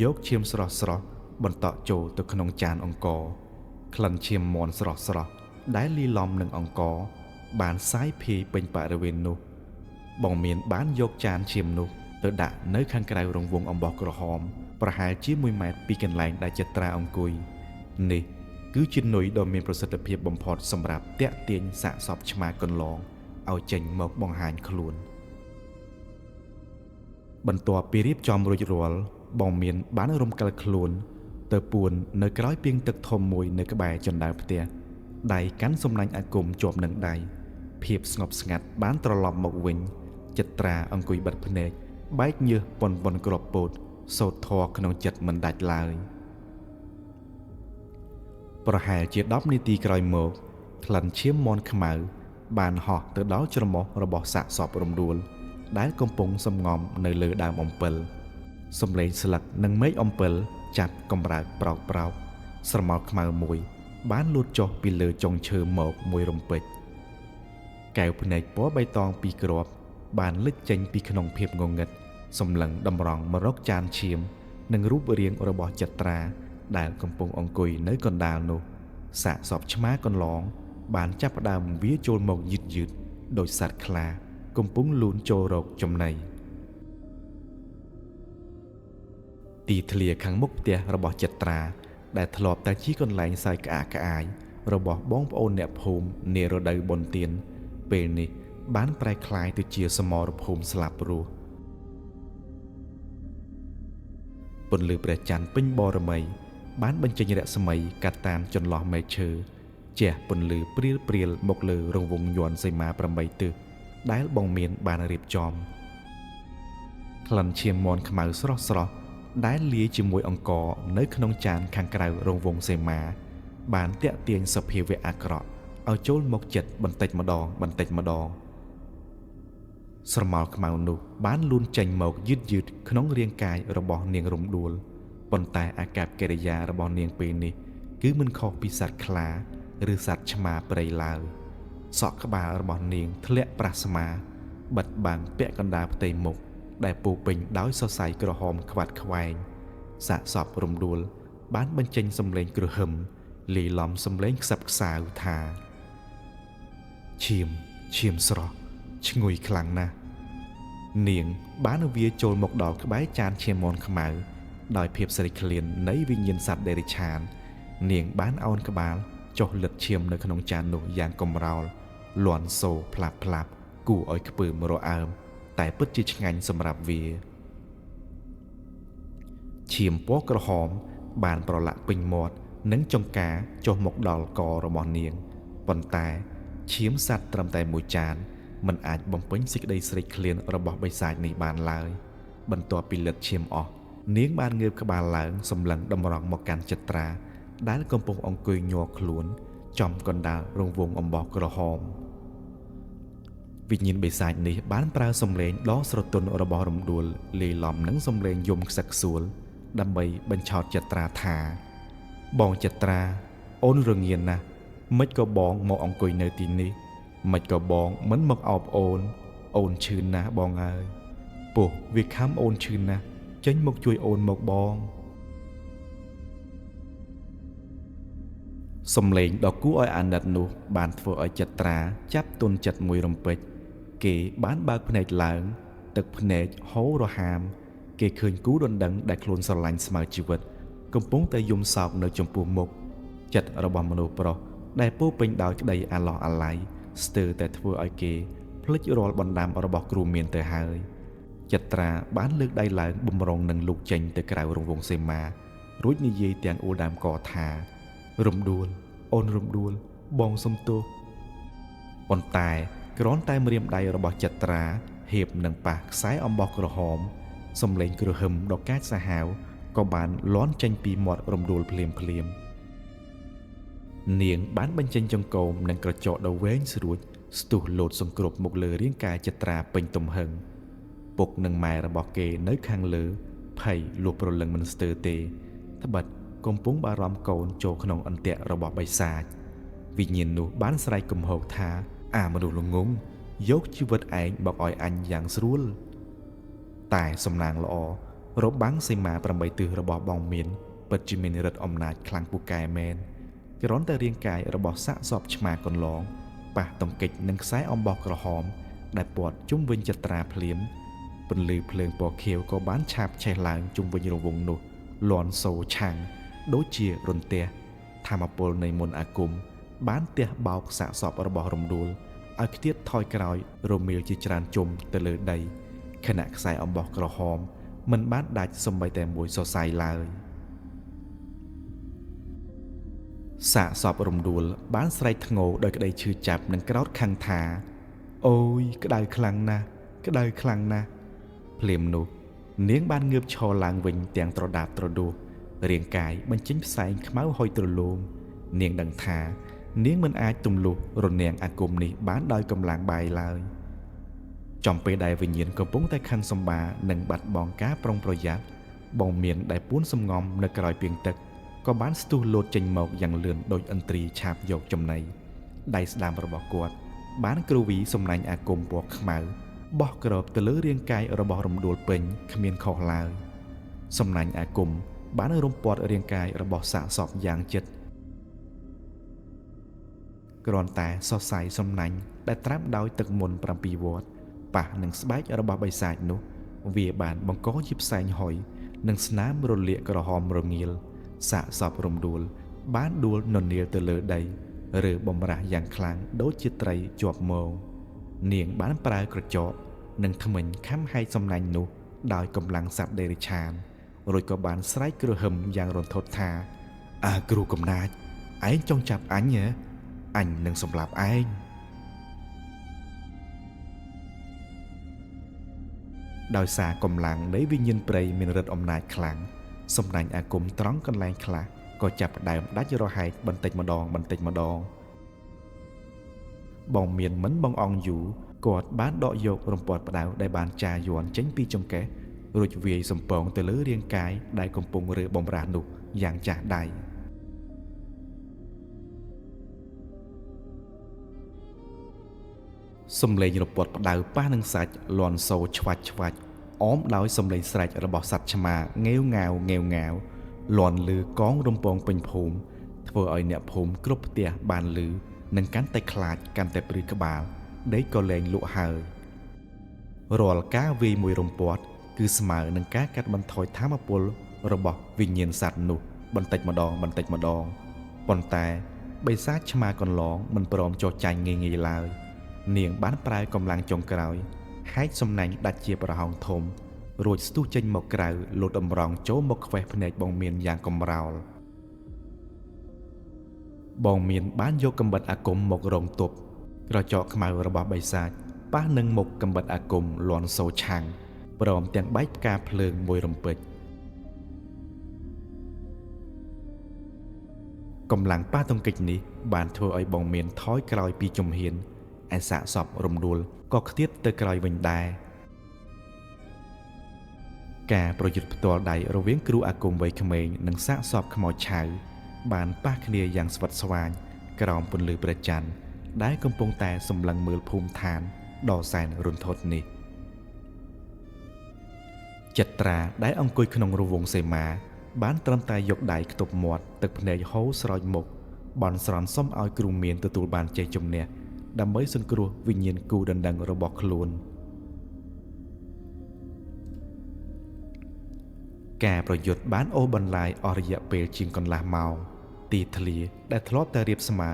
យកឈាមស្រស់បន្តក់ចូលទៅក្នុងចានអង្ករក្លិនឈាមមន់ស្រស់ដែលលាយឡំនឹងអង្ករបានសាយភាយពេញបរិវេណនោះបងមានបានយកចានឈាមនោះទៅដាក់នៅខាងក្រៅរង្វង់អំបោះក្រហមប្រហែលជា1ម៉ែត្រពីកន្លែងដែលចត្រាអង្គុយនេះគឺជានុយដ៏មានប្រសិទ្ធភាពបំផុតសម្រាប់តាក់ទាញសាកសពឆ្មាកន្លងឲ្យចេញមកបង្ហាញខ្លួនបន្ទាប់ពីរៀបចំរួចរាល់បងមានបានរំកិលខ្លួនទៅពួននៅក្រោយពាងទឹកធំមួយនៅក្បែរជណ្ដើរផ្ទះដៃកាន់សំណាញ់អាគមជាប់នឹងដៃភាពស្ងប់ស្ងាត់បានត្រឡប់មកវិញចត្រាអង្គុយបិទភ្នែកបែកញើសប៉ុនក្របពោតសូត្រធម៌ក្នុងចិត្តមិនដាច់ឡើយប្រហែលជា10នាទីក្រោយមកក្លិនឈាមមន់ខ្មៅបានហោះទៅដល់ច្រមុះរបស់សាកសពរំដួលដែលកំពុងសំងំនៅលើដើមអំពិលសំឡេងស្លឹកនិងមែកអំពិលចាប់កំរើកប្រោកស្រមោលខ្មៅមួយបានលូតចុះពីលើចុងឈើមកមួយរំពេចកែវភ្នែកពណ៌បៃតងពីរគ្រាប់បានលេចចេញពីក្នុងភាពងងឹតសម្លឹងតម្រង់មករកចានឈាមនិងរូបរាងរបស់ចត្រាដែលកំពុងអង្គុយនៅកណ្ដាលនោះសាកសពឆ្មាកន្លងបានចាប់ផ្ដើមវាចូលមកយឺតដោយសត្វខ្លាកំពុងលូនចូលរកចំណីទីធ្លាខាងមុខផ្ទះរបស់ចត្រាដែលធ្លាប់តែជាកន្លែងសើចក្អាកក្អាយរបស់បងប្អូនអ្នកភូមិនារដូវបុណ្យទានពេលនេះបានប្រែក្លាយទៅជាសមរភូមិស្លាប់រស់ពន្លឺព្រះច័ន្ទពេញបរមីបានបញ្ចេញរស្មីកាត់តាមចន្លោះមែកឈើជះពន្លឺព្រាលមកលើរង្វង់យ័ន្តសីមា8ទិសដែលបងមានបានរៀបចំក្លិនឈាមមន់ខ្មៅស្រស់ដែលលាយជាមួយអង្ករនៅក្នុងចានខាងក្រៅរង្វង់សីមាបានតាក់ទាញសភាវៈអាក្រក់ឲ្យចូលមកចិត្តបន្តិចម្ដងស្រមោលខ្មៅនោះបានលូនចេញមកយឺតក្នុងរាងកាយរបស់នាងរំដួលប៉ុន្តែអាកប្បកិរិយារបស់នាងពេលនេះគឺមិនខុសពីសត្វខ្លាឬសត្វឆ្មាព្រៃឡើយសក់ក្បាលរបស់នាងធ្លាក់ប្រះស្មាបិទបាំងពាក់កណ្ដាលផ្ទៃមុខដែលពោពេញដោយសរសៃក្រហមខ្វាត់ខ្វែងសាកសពរំដួលបានបញ្ចេញសំឡេងគ្រហឹមលាយឡំសំឡេងខ្សឹបខ្សាវថាឈាមស្រស់ឈ្ងុយខ្លាំងណាស់នាងបានវាចូលមកដល់ក្បែរចានឈាមមន់ខ្មៅដោយភាពស្រេកឃ្លាននៃវិញ្ញាណសត្វដេរិឆាននាងបានឱនក្បាលចុះលិតឈាមនៅក្នុងចាននោះយ៉ាងកំរោលលាន់សូរផ្លាប់គួរឲ្យខ្ពើមរអើមតែពិតជាឆ្ងាញ់សម្រាប់វាឈាមពណ៌ក្រហមបានប្រឡាក់ពេញមាត់និងចង្កាចុះមកដល់ករបស់នាងប៉ុន្តែឈាមសត្វត្រឹមតែមួយចានមិនអាចបំពេញសេចក្តីស្រេកឃ្លានរបស់បិសាចនេះបានឡើយបន្ទាប់ពីលិតឈាមអស់ នាងបានងើបក្បាលឡើងសម្លឹងតម្រង់មកកាន់ចត្រាដែលកំពុងអង្គុយញ័រខ្លួនចំកណ្ដាលរង្វង់អំបោះក្រហមវិញ្ញាណបិសាចនេះបានប្រើសំឡេងដ៏ស្រទន់របស់រំដួលលាយឡំនឹងសំឡេងយំខ្សឹកខ្សួលដើម្បីបញ្ឆោតចត្រាថាបងចត្រាអូនរងាណាស់មិនក៏បងមកអង្គុយនៅទីនេះមិនក៏បងមិនមកអោបអូនឈឺណាស់បងអើយពោះវាខំអូនឈឺណាស់ចេញមកជួយអូនមកបងសំឡេងដ៏គួរឲ្យអាណិតនោះបានធ្វើឲ្យចត្រាចាប់ទន់ចិត្តមួយរំពេចគេបានបើកភ្នែកឡើងទឹកភ្នែកហូររហាមគេឃើញគូដណ្ដឹងដែលខ្លួនស្រឡាញ់ស្មើជីវិតកំពុងតែយំសោកនៅចំពោះមុខចិត្តរបស់មនុស្សប្រុសដែលពោពេញដោយក្តីអាឡោះអាល័យស្ទើរតែធ្វើឲ្យគេភ្លេចរាល់បណ្ដាំរបស់គ្រូមានទៅហើយចត្រាបានលើកដៃឡើងបំរុងនឹងលូកចេញទៅក្រៅរង្វង់សេមារួចនិយាយទាំងអួលដើមកថារំដួលអូនរំដួលបងសុំទោសប៉ុន្តែគ្រាន់តែម្រាមដៃរបស់ចត្រាហៀបនឹងប៉ះខ្សែអំបោះក្រហមសំឡេងគ្រហឹមដ៏កាចសាហាវក៏បានលាន់ចេញពីមាត់រំដួលភ្លាមនាងបានបញ្ចេញចង្កូមនិងក្រចកដ៏វែងស្រួចស្ទុះលោតសង្គ្រប់មកលើរាងកាយចត្រាពេញទំហឹងពុកនិងម៉ែរបស់គេនៅខាងលើភ័យលួសប្រលឹងមិនស្ទើរទេត្បិតកំពុងបារម្ភកូនចូលក្នុងអន្ទាក់របស់បិសាចវិញ្ញាណនោះបានស្រែកគំហោកថាអាមនុស្សល្ងង់យកជីវិតឯងមកឲ្យអញយ៉ាងស្រួលតែសំណាងល្អរបាំងសីមា8ទិសរបស់បងមានពិតជាមានឫទ្ធិអំណាចខ្លាំងពូកែមែនគ្រាន់តែរាងកាយរបស់សាកសពឆ្មាកន្លងប៉ះទង្គិចនឹងខ្សែអំបោះក្រហមដែលព័ទ្ធជុំវិញចត្រាភ្លាមពន្លឺភ្លើងពណ៌ខៀវក៏បានឆាបឆេះឡើងជុំវិញរង្វង់នោះលាន់សូរឆាំងដូចជារន្ទះធម្មពលនៃមន្តអាគមបានទះបោកសាកសពរបស់រំដួលឲ្យខ្ទាតថយក្រោយរមៀលជាច្រើនជុំទៅលើដីខណៈខ្សែអំបោះក្រហមមិនបានដាច់សូម្បីតែមួយសរសៃឡើយសាកសពរំដួលបានស្រែកធ្ងោដោយក្តីឈឺចាប់និងក្រោធខឹងថាអូយក្តៅខ្លាំងណាស់ក្តៅខ្លាំងណាស់ភ្លាមនោះនាងបានងើបឈរឡើងវិញទាំងត្រដាបត្រដួសរាងកាយបញ្ចេញផ្សែងខ្មៅហុយទ្រលោមនាងដឹងថានាងមិនអាចទម្លុះរនាំងអាគមនេះបានដោយកម្លាំងបាយឡើយចំពេលដែលវិញ្ញាណកំពុងតែខឹងសម្បានិងបាត់បង់ការប្រុងប្រយ័ត្នបងមានដែលពួនសំងំនៅក្រោយពាងទឹកក៏បានស្ទុះលោតចេញមកយ៉ាងលឿនដូចឥន្ទ្រីឆាបយកចំណីដៃស្ដាំរបស់គាត់បានគ្រវីសំណាញ់អាគមពណ៌ខ្មៅបោះគ្របទៅលើរាងកាយរបស់រំដួលពេញគ្មានខុសឡើយសំណាញ់អាគមបានរំពាត់រាងកាយរបស់សាកសពយ៉ាងជិតគ្រាន់តែសរសៃសំណាញ់ដែលត្រាំដោយទឹកមន្ត7វត្តប៉ះនឹងស្បែករបស់បិសាចនោះវាបានបង្កជាផ្សែងហុយនិងស្នាមរលាកក្រហមរងាលសាកសពរំដួលបានដួលននាលទៅលើដីឬបំរាស់យ៉ាងខ្លាំងដូចជាត្រីជាប់មងនាងបានប្រើក្រចកនិងធ្មេញខំហែកសំណាញ់នោះដោយកម្លាំងសត្វដេរិឆានរួចក៏បានស្រែកគ្រហឹមយ៉ាងរន្ធត់ថាគ្រូកំណាចឯងចង់ចាប់អញហ៎អញនឹងសម្លាប់ឯងដោយសារកម្លាំងនៃវិញ្ញាណព្រៃមានឫទ្ធិអំណាចខ្លាំងសំណាញ់អាគមត្រង់កន្លែងខ្លះក៏ចាប់ផ្ដើមដាច់រហែកបន្តិចម្ដងបងមានមិនបងអង្គយូរគាត់បានដកយករំពាត់ផ្ដៅដែលបានចាយ័នចេញពីចង្កេះរួចវាយសំពងទៅលើរាងកាយដែលកំពុងរើបំរាស់នោះយ៉ាងចាស់ដៃសំឡេងរពាត់ផ្ដៅប៉ះនឹងសាច់លាន់សូរឆ្វាច់អមដោយសំឡេងស្រែករបស់សត្វឆ្មាងាវងាវលាន់លឺកងរំពងពេញភូមិធ្វើឲ្យអ្នកភូមិគ្រប់ផ្ទះបានលឺនិងកាន់តែខ្លាចកាន់តែព្រឺក្បាលដេកក៏លែងលក់ហើយរាល់ការវាយមួយរំពាត់គឺស្មើនឹងការកាត់បន្ថយធម៌ពលរបស់វិញ្ញាណសត្វនោះបន្តិចម្ដងប៉ុន្តែបិសាចឆ្មាកន្លងមិនព្រមចោះចាញ់ងាយឡើយនាងបានប្រើកម្លាំងចុងក្រោយហែកសំណាញ់ដាច់ជាប្រហោងធំរួចស្ទុះចេញមកក្រៅលូតតម្រង់ចូលមកខ្វេះភ្នែកបងមានយ៉ាងកំរោលបងមានបានយកកាំបិតអាគមមករងទប់ក្រចកខ្មៅរបស់បិសាចប៉ះនឹងមុខកាំបិតអាគមលាន់សូរឆាំងព្រមទាំងបែកផ្កាភ្លើងមួយរំពេច កម្លាំងប៉ះទង្គិចនេះបានធ្វើឲ្យបងមានថយក្រោយពីជំហានឯសាកសពរំដួលក៏ខ្ទាតទៅក្រោយវិញដែរការប្រយុទ្ធផ្ទាល់ដៃរវាងគ្រូអាគមវ័យក្មេងនិងសាកសពខ្មោចឆៅបានប៉ះគ្នាយ៉ាងស្វិតស្វាញក្រោមពន្លឺព្រះច័ន្ទដែលកំពុងតែសម្លឹងមើលភូមិឋានដ៏សែនរន្ធត់នេះចិត្តត្រាដែលអង្គុយក្នុងរវងសេមាបានត្រឹមតែយកដៃខ្ទប់មាត់ទឹកភ្នែកហូរស្រោចមុខបន់ស្រន់សុំឲ្យគ្រូមានទទួលបានជ័យជំនះដើម្បីសង្គ្រោះវិញ្ញាណគូដណ្ដឹងរបស់ខ្លួនការប្រយុទ្ធបានអូសបន្លាយអស់រយៈពេលជាងកន្លះម៉ោងទីធ្លាដែលធ្លាប់តែរាបស្មើ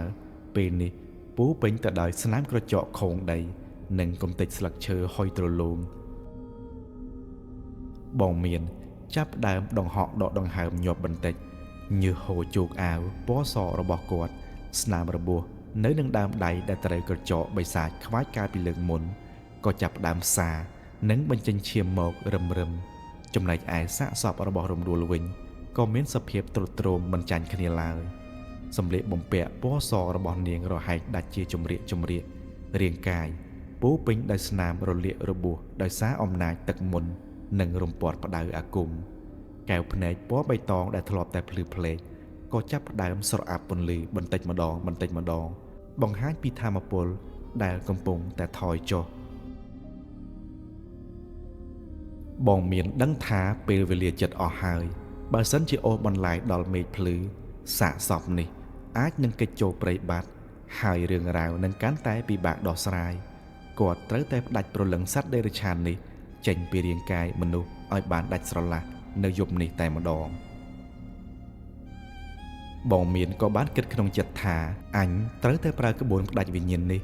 ពេលនេះពូពេញទៅដោយស្នាមក្រចកខូងដីនិងកំទេចស្លឹកឈើហុយទ្រលោងបងមានចាប់ផ្ដើមដង្ហក់ដកដង្ហើមញាប់បន្តិចញើសហូរជោគអាវពណ៌សរបស់គាត់ស្នាមរបួសនៅនឹងដើមដៃដែលត្រូវក្រចកបិសាចខ្វាចកាលពីលើកមុនក៏ចាប់ផ្ដើមសានិងបញ្ចេញឈាមមករឹមចំណែកឯសាកសពរបស់រំដួលវិញក៏មានសភាពទ្រុឌទ្រោមមិនចាញ់គ្នាឡើយសម្លៀកបំពាក់ពណ៌សរបស់នាងរហែកដាច់ជាចម្រៀករាងកាយពោពេញដោយស្នាមរលាករបួសដោយសារអំណាចទឹកមុននិងរំពាត់ផ្ដៅអាគមកែវភ្នែកពណ៌បៃតងដែលធ្លាប់តែភ្លឺភ្លែកក៏ចាប់ផ្ដើមស្រអាប់ពន្លឺបន្តិចម្ដងបង្ហាញពីថាមពលដែលកំពុងតែថយចុះបងមានដឹងថាពេលវេលាចិត្តអស់ហើយបើសិនជាអូសបន្លាយដល់មេឃភ្លឺសាកសពនេះអាចនឹងកិច្ចចូលព្រៃបាត់ហើយរឿងរ៉ាវនឹងកាន់តែពិបាកដោះស្រាយគាត់ត្រូវតែផ្ដាច់ព្រលឹងសត្វដេរឆាននេះចេញពីរាងកាយមនុស្សឲ្យបានដាច់ស្រឡះនៅយប់នេះតែម្ដងបងមានក៏បានគិតក្នុងចិត្តថាអញត្រូវតែប្រើក្បួនផ្ដាច់វិញ្ញាណនេះ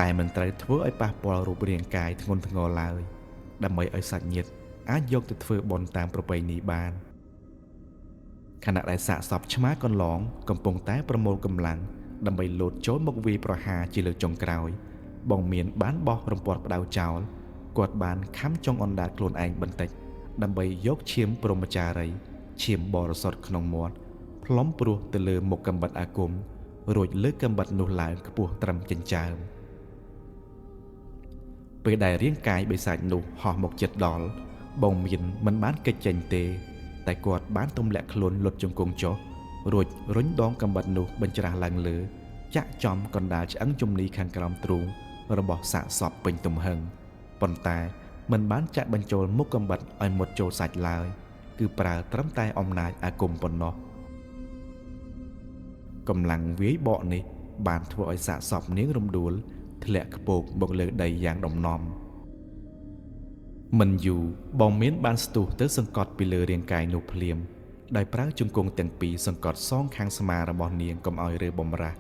តែមិនត្រូវធ្វើឲ្យប៉ះពាល់រូបរាងកាយធ្ងន់ធ្ងរឡើយដើម្បីឲ្យសាច់ញាតិអាចយកទៅធ្វើបុណ្យតាមប្រពៃណីបានខណៈដែលសាកសពឆ្មាកន្លងកំពុងតែប្រមូលកម្លាំងដើម្បីលោតចូលមកវាយប្រហារជាលើកចុងក្រោយបងមានបានបោះរំពាត់ផ្ដៅចោលគាត់បានខំចុងអណ្ដាតខ្លួនឯងបន្តិចដើម្បីយកឈាមព្រហ្មចារីឈាមបរិសុទ្ធក្នុងមាត់ផ្លុំព្រោះទៅលើមុខកាំបិតអាគមរួចលើកកាំបិតនោះឡើងខ្ពស់ត្រឹមចិញ្ចើមពេលដែលរាងកាយបិសាចនោះហោះមកជិតដល់បងមានមិនបានកិច្ចចេញទេតែគាត់បានទម្លាក់ខ្លួនលុតជង្គង់ចុះរួចរុញដងកាំបិតនោះបញ្ច្រាស់ឡើងលើចាក់ចំកណ្ដាលឆ្អឹងជំនីខាងក្រោមទ្រូងរបស់សាកសពពេញទំហឹងប៉ុន្តែមិនបានចាក់បញ្ចូលមុខកាំបិតឲ្យមុតចូលសាច់ឡើយគឺប្រើត្រឹមតែអំណាចអាគមប៉ុណ្ណោះកម្លាំងវាយបកនេះបានធ្វើឲ្យសាកសពនាងរំដួលធ្លាក់ខ្ពកមកលើដីយ៉ាងដំណំមិនយូរបងមានបានស្ទុះទៅសង្កត់ពីលើរាងកាយនោះភ្លាមដោយប្រើជង្គង់ទាំងពីរសង្កត់សងខាងស្មារបស់នាងកុំឲ្យរើបំរាស់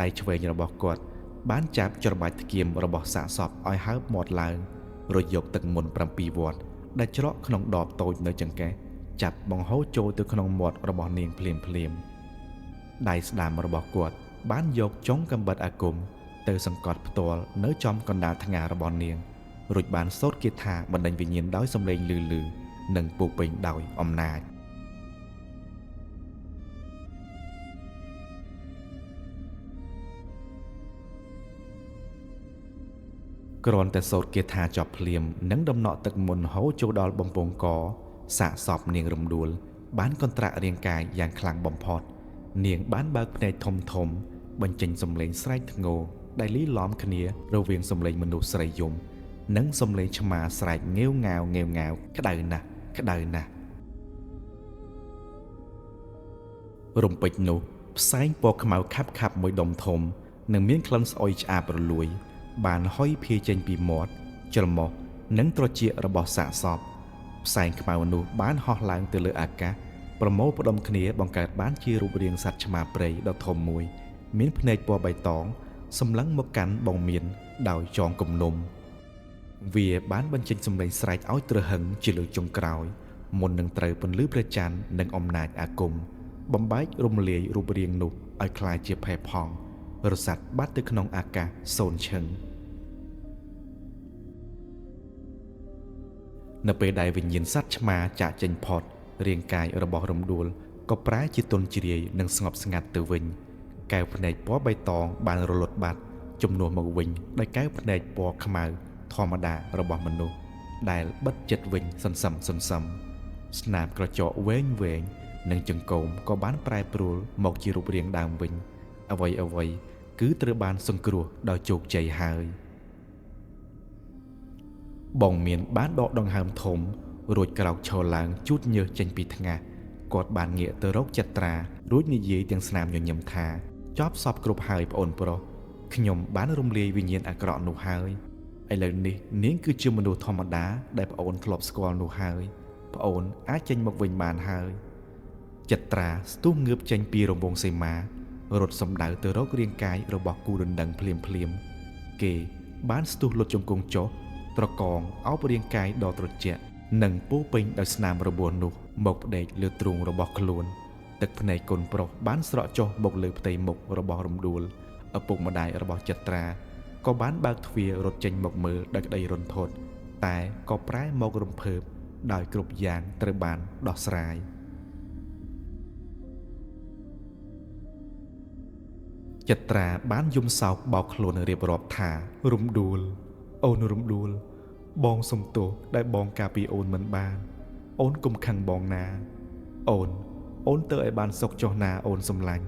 ដៃឆ្វេងរបស់គាត់បានចាប់ច្របាច់ធ្គាមរបស់សាកសពឲ្យហើបមាត់ឡើងរួចយកទឹកមុន7វត្តដែលច្រកក្នុងដបតូចនៅចង្កេះចាប់បង្ហូរចូលទៅក្នុងមាត់របស់នាងភ្លាមដៃស្ដាំរបស់គាត់បានយកចុងកាំបិតអាគមទៅសង្កត់ផ្ទាល់នៅចំកណ្ដាលថ្ងាសរបស់នាងរួចបានសូត្រគាថាបណ្ដេញវិញ្ញាណដោយសំឡេងលឺនិងពោពេញដោយអំណាចគ្រាន់តែសូត្រគាថាចប់ភ្លាមនិងដំណក់ទឹកមុនហូរចូលដល់បំពង់កសាកសពនាងរំដួលបានកន្ត្រាក់រាងកាយយ៉ាងខ្លាំងបំផុតនាងបានបើកភ្នែកធំបញ្ចេញសំឡេងស្រែកធ្ងរដែលលីឡំគ្នារវាងសំឡេងមនុស្សស្រីយំនិងសំឡេងឆ្មាស្រែកងាវងាវក្តៅណាស់រំពេចនោះផ្សែងពណ៌ខ្មៅខាប់មួយដុំធំនិងមានក្លិនស្អុយឆ្អាបរលួយបានហុយភាយចេញពីមាត់ច្រមុះនិងត្រចៀករបស់សាកសពផ្សែងខ្មៅនោះបានហោះឡើងទៅលើអាកាសប្រមូលផ្ដុំគ្នាបង្កើតបានជារូបរាងសត្វឆ្មាព្រៃដ៏ធំមួយមានភ្នែកពណ៌បៃតងសម្លឹងមកកាន់បងមានដោយចងគំនុំវាបានបញ្ចេញសំឡេងស្រែកឲ្យទ្រហឹងជាលើកចុងក្រោយមុននឹងត្រូវពន្លឺព្រះច័ន្ទនិងអំណាចអាគមបំបែករំលាយរូបរាងនោះឲ្យคล้ายជាផេះផង់រសាត់បាត់ទៅក្នុងអាកាសសូន្យឈឹងនៅពេលដែលវិញ្ញាណសត្វឆ្មាចាក់ចេញផុតរាងកាយរបស់រំដួល ក៏ប្រែជាទន់ជ្រាយនិងស្ងប់ស្ងាត់ទៅវិញកែវភ្នែកពណ៌បៃតងបានរលត់បាត់ជំនួសមកវិញដោយកែវភ្នែកពណ៌ខ្មៅធម្មតារបស់មនុស្សដែលបិទចិត្តវិញសន្សឹមស្នាមក្រចកវែងនិងចង្កូមក៏បានប្រែប្រួលមកជារូបរាងដើមវិញអ្វីគឺត្រូវបានសង្គ្រោះដោយជោគជ័យហើយបងមានបានដកដង្ហើមធំរួចក្រោកឈរឡើងជូតញើសចេញពីថ្ងាសគាត់បានងាកទៅរកចត្រារួចនិយាយទាំងស្នាមញញឹមថាចប់សពគ្រប់ហើយប្អូនប្រុសខ្ញុំបានរំលាយវិញ្ញាណអាក្រក់នោះហើយឥឡូវនេះនាងគឺជាមនុស្សធម្មតាដែលប្អូនធ្លាប់ស្គាល់នោះហើយប្អូនអាចចេញមកវិញបានហើយចត្រាស្ទុះងើបចេញពីរង្វង់សីមារត់សម្ដៅទៅរករាងកាយរបស់គូដណ្ដឹងភ្លាមគេបានស្ទុះលុតជង្គង់ចុះត្រកងអោបរាងកាយដ៏ត្រជាក់និងពោពេញដោយស្នាមរបួសនោះមកផ្ដេកលើទ្រូងរបស់ខ្លួនទឹកភ្នែកកូនប្រុសបានស្រក់ចុះមកលើផ្ទៃមុខរបស់រំដួលឪពុកម្ដាយរបស់ចត្រាក៏បានបើកទ្វាររត់ចេញមកមើលដោយក្តីរន្ធត់តែក៏ប្រែមករំភើបដោយគ្រប់យ៉ាងត្រូវបានដោះស្រាយចត្រាបានយំសោកបោកខ្លួនរៀបរាប់ថារំដួលអូនរំដួលបងសុំទោសដែលបងការពារអូនមិនបានអូនកុំខឹងបងណាអូនទៅឲ្យបានសុខចុះណាអូនសំឡាញ់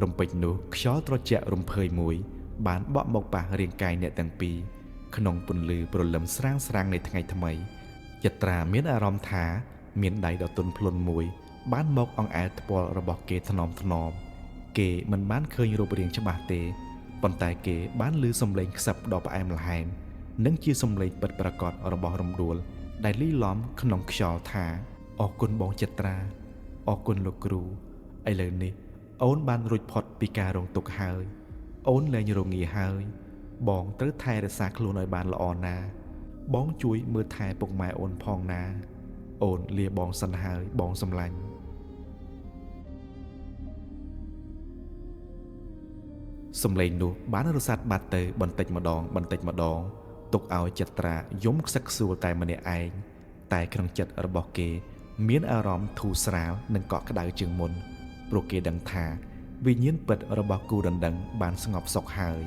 រំពេចនោះខ្យល់ត្រជាក់រំភើយមួយបានបក់មកប៉ះរាងកាយអ្នកទាំងពីរក្នុងពន្លឺព្រលឹមស្រាងនៃថ្ងៃថ្មីចត្រាមានអារម្មណ៍ថាមានដៃដ៏ទន់ភ្លន់មួយបានមកអង្អែលថ្ពាល់របស់គេថ្នមគេមិនបានឃើញរូបរាងច្បាស់ទេប៉ុន្តែគេបានឮសំឡេងខ្សឹបដ៏ផ្អែមល្ហែមនិងជាសំឡេងពិតប្រាកដរបស់រំដួលដែលលីឡំក្នុងខ្យល់ថាអរគុណបងចត្រាអរគុណលោកគ្រូឥឡូវនេះអូនបានរួចផុតពីការរងទុក្ខហើយអូនលែងរងាហើយបងត្រូវថែរក្សាខ្លួនឲ្យបានល្អណាបងជួយមើលថែពុកម៉ែអូនផងណាអូនលាបងសិនហើយបងសំឡាញ់សំឡេងនោះបានរសាត់បាត់ទៅបន្តិចម្ដងទុកឲ្យចត្រាយំខ្សឹកខ្សួលតែម្នាក់ឯងតែក្នុងចិត្តរបស់គេមានអារម្មណ៍ធូរស្រាលនិងកក់ក្ដៅជាងមុនព្រោះគេដឹងថាវិញ្ញាណពិតរបស់គូដណ្ដឹងបានស្ងប់សុខហើយ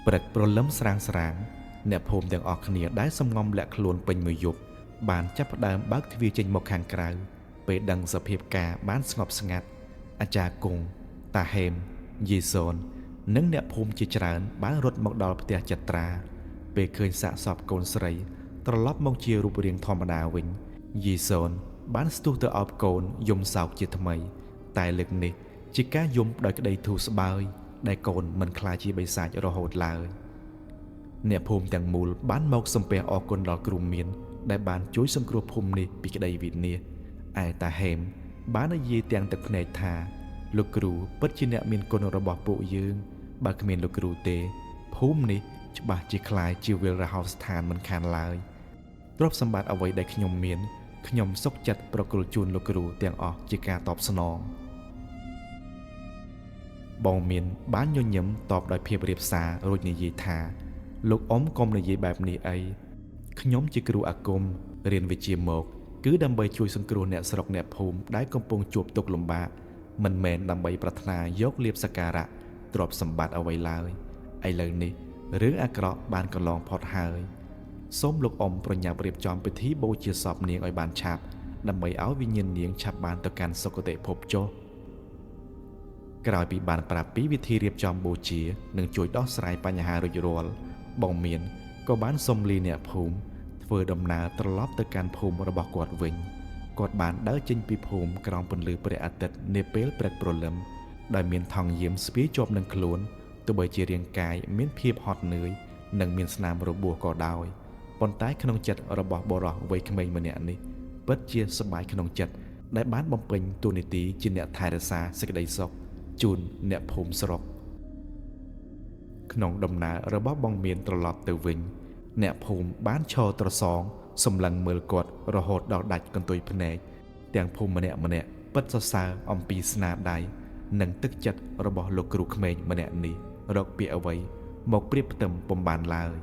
ព្រឹកព្រលឹមស្រាងអ្នកភូមិទាំងអស់គ្នាដែលសំងំលាក់ខ្លួនពេញមួយយប់បានចាប់ផ្ដើមបើកទ្វារចេញមកខាងក្រៅពេលដឹងសភាពការបានស្ងប់ស្ងាត់អាចារ្យគង់តាហេមយេសូននិងអ្នកភូមិជាច្រើនបានរត់មកដល់ផ្ទះចត្រាពេលឃើញសាកសពកូនស្រីត្រឡប់មកជារូបរាងធម្មតាវិញយេសូនបានស្ទុះទៅអោបកូនយំសោកជាថ្មីតែលើកនេះជាការយំដោយក្តីធូរស្បើយដែលកូនមិនខ្លាចជាបិសាចរហូតឡើយអ្នកភូមិទាំងមូលបានមកសំពះអរគុណដល់គ្រូមានដែលបានជួយសង្គ្រោះភូមិនេះពីក្តីវិនាសឯតាហេមបាននិយាយទាំងទឹកភ្នែកថាលោកគ្រូពិតជាអ្នកមានគុណរបស់ពួកយើងបើគ្មានលោកគ្រូទេភូមិនេះច្បាស់ជាคล้ายជាវិលរហោស្ថានមិនខានឡើយទ្រព្យសម្បត្តិអ្វីដែលខ្ញុំមានខ្ញុំសុខចិត្តប្រគល់ជូនលោកគ្រូទាំងអស់ជាការតបស្នងបងមានបានញញឹមតបដោយភាពរាបសាររួចនិយាយថាលោកអ៊ំកុំនិយាយបែបនេះអីខ្ញុំជាគ្រូអាគមរៀនវិជ្ជាមកគឺដើម្បីជួយសង្គ្រោះអ្នកស្រុកអ្នកភូមិដែលកំពុងជួបទុក្ខលំបាកមិនមែនដើម្បីប្រាថ្នាយកលាភសក្ការៈទ្រព្យសម្បត្តិអ្វីឡើយឥឡូវនេះរឿងអាក្រក់បានកន្លងផុតហើយសូមលោកអ៊ំប្រញាប់រៀបចំពិធីបូជាសពនាងឲ្យបានឆាប់ដើម្បីឲ្យវិញ្ញាណនាងឆាប់បានទៅកាន់សុគតិភពចុះក្រោយពីបានប្រាប់ពីវិធីរៀបចំបូជានិងជួយដោះស្រាយបញ្ហារួចរាល់បងមានក៏បានសុំលីអ្នកភូមិធ្វើដំណើរត្រឡប់ទៅកាន់ភូមិរបស់គាត់វិញគាត់បានដើរចេញពីភូមិក្រោមពន្លឺព្រះអាទិត្យនាពេលព្រឹកព្រលឹមដោយមានថង់យាមស្ពាយជាប់នឹងខ្លួនទោះបីជារាងកាយមានភាពហត់នឿយនិងមានស្នាមរបួសក៏ដោយប៉ុន្តែក្នុងចិត្តរបស់បុរសវ័យក្មេងម្នាក់នេះពិតជាសប្បាយក្នុងចិត្តដែលបានបំពេញតួនាទីជាអ្នកថែរក្សាសេចក្តីសុខជូនអ្នកភូមិស្រុកក្នុងដំណើររបស់បងមានត្រឡប់ទៅវិញអ្នកភូមិបានឈរត្រសងសម្លឹងមើលគាត់រហូតដល់ដាច់កន្ទុយភ្នែកទាំងភូមិម្នាក់ពិតសរសើរអំពីស្នាដៃនិងទឹកចិត្តរបស់លោកគ្រូក្មេងម្នាក់នេះរកពាក្យអ្វីមកប្រៀបផ្ទឹមពុំបានឡើយ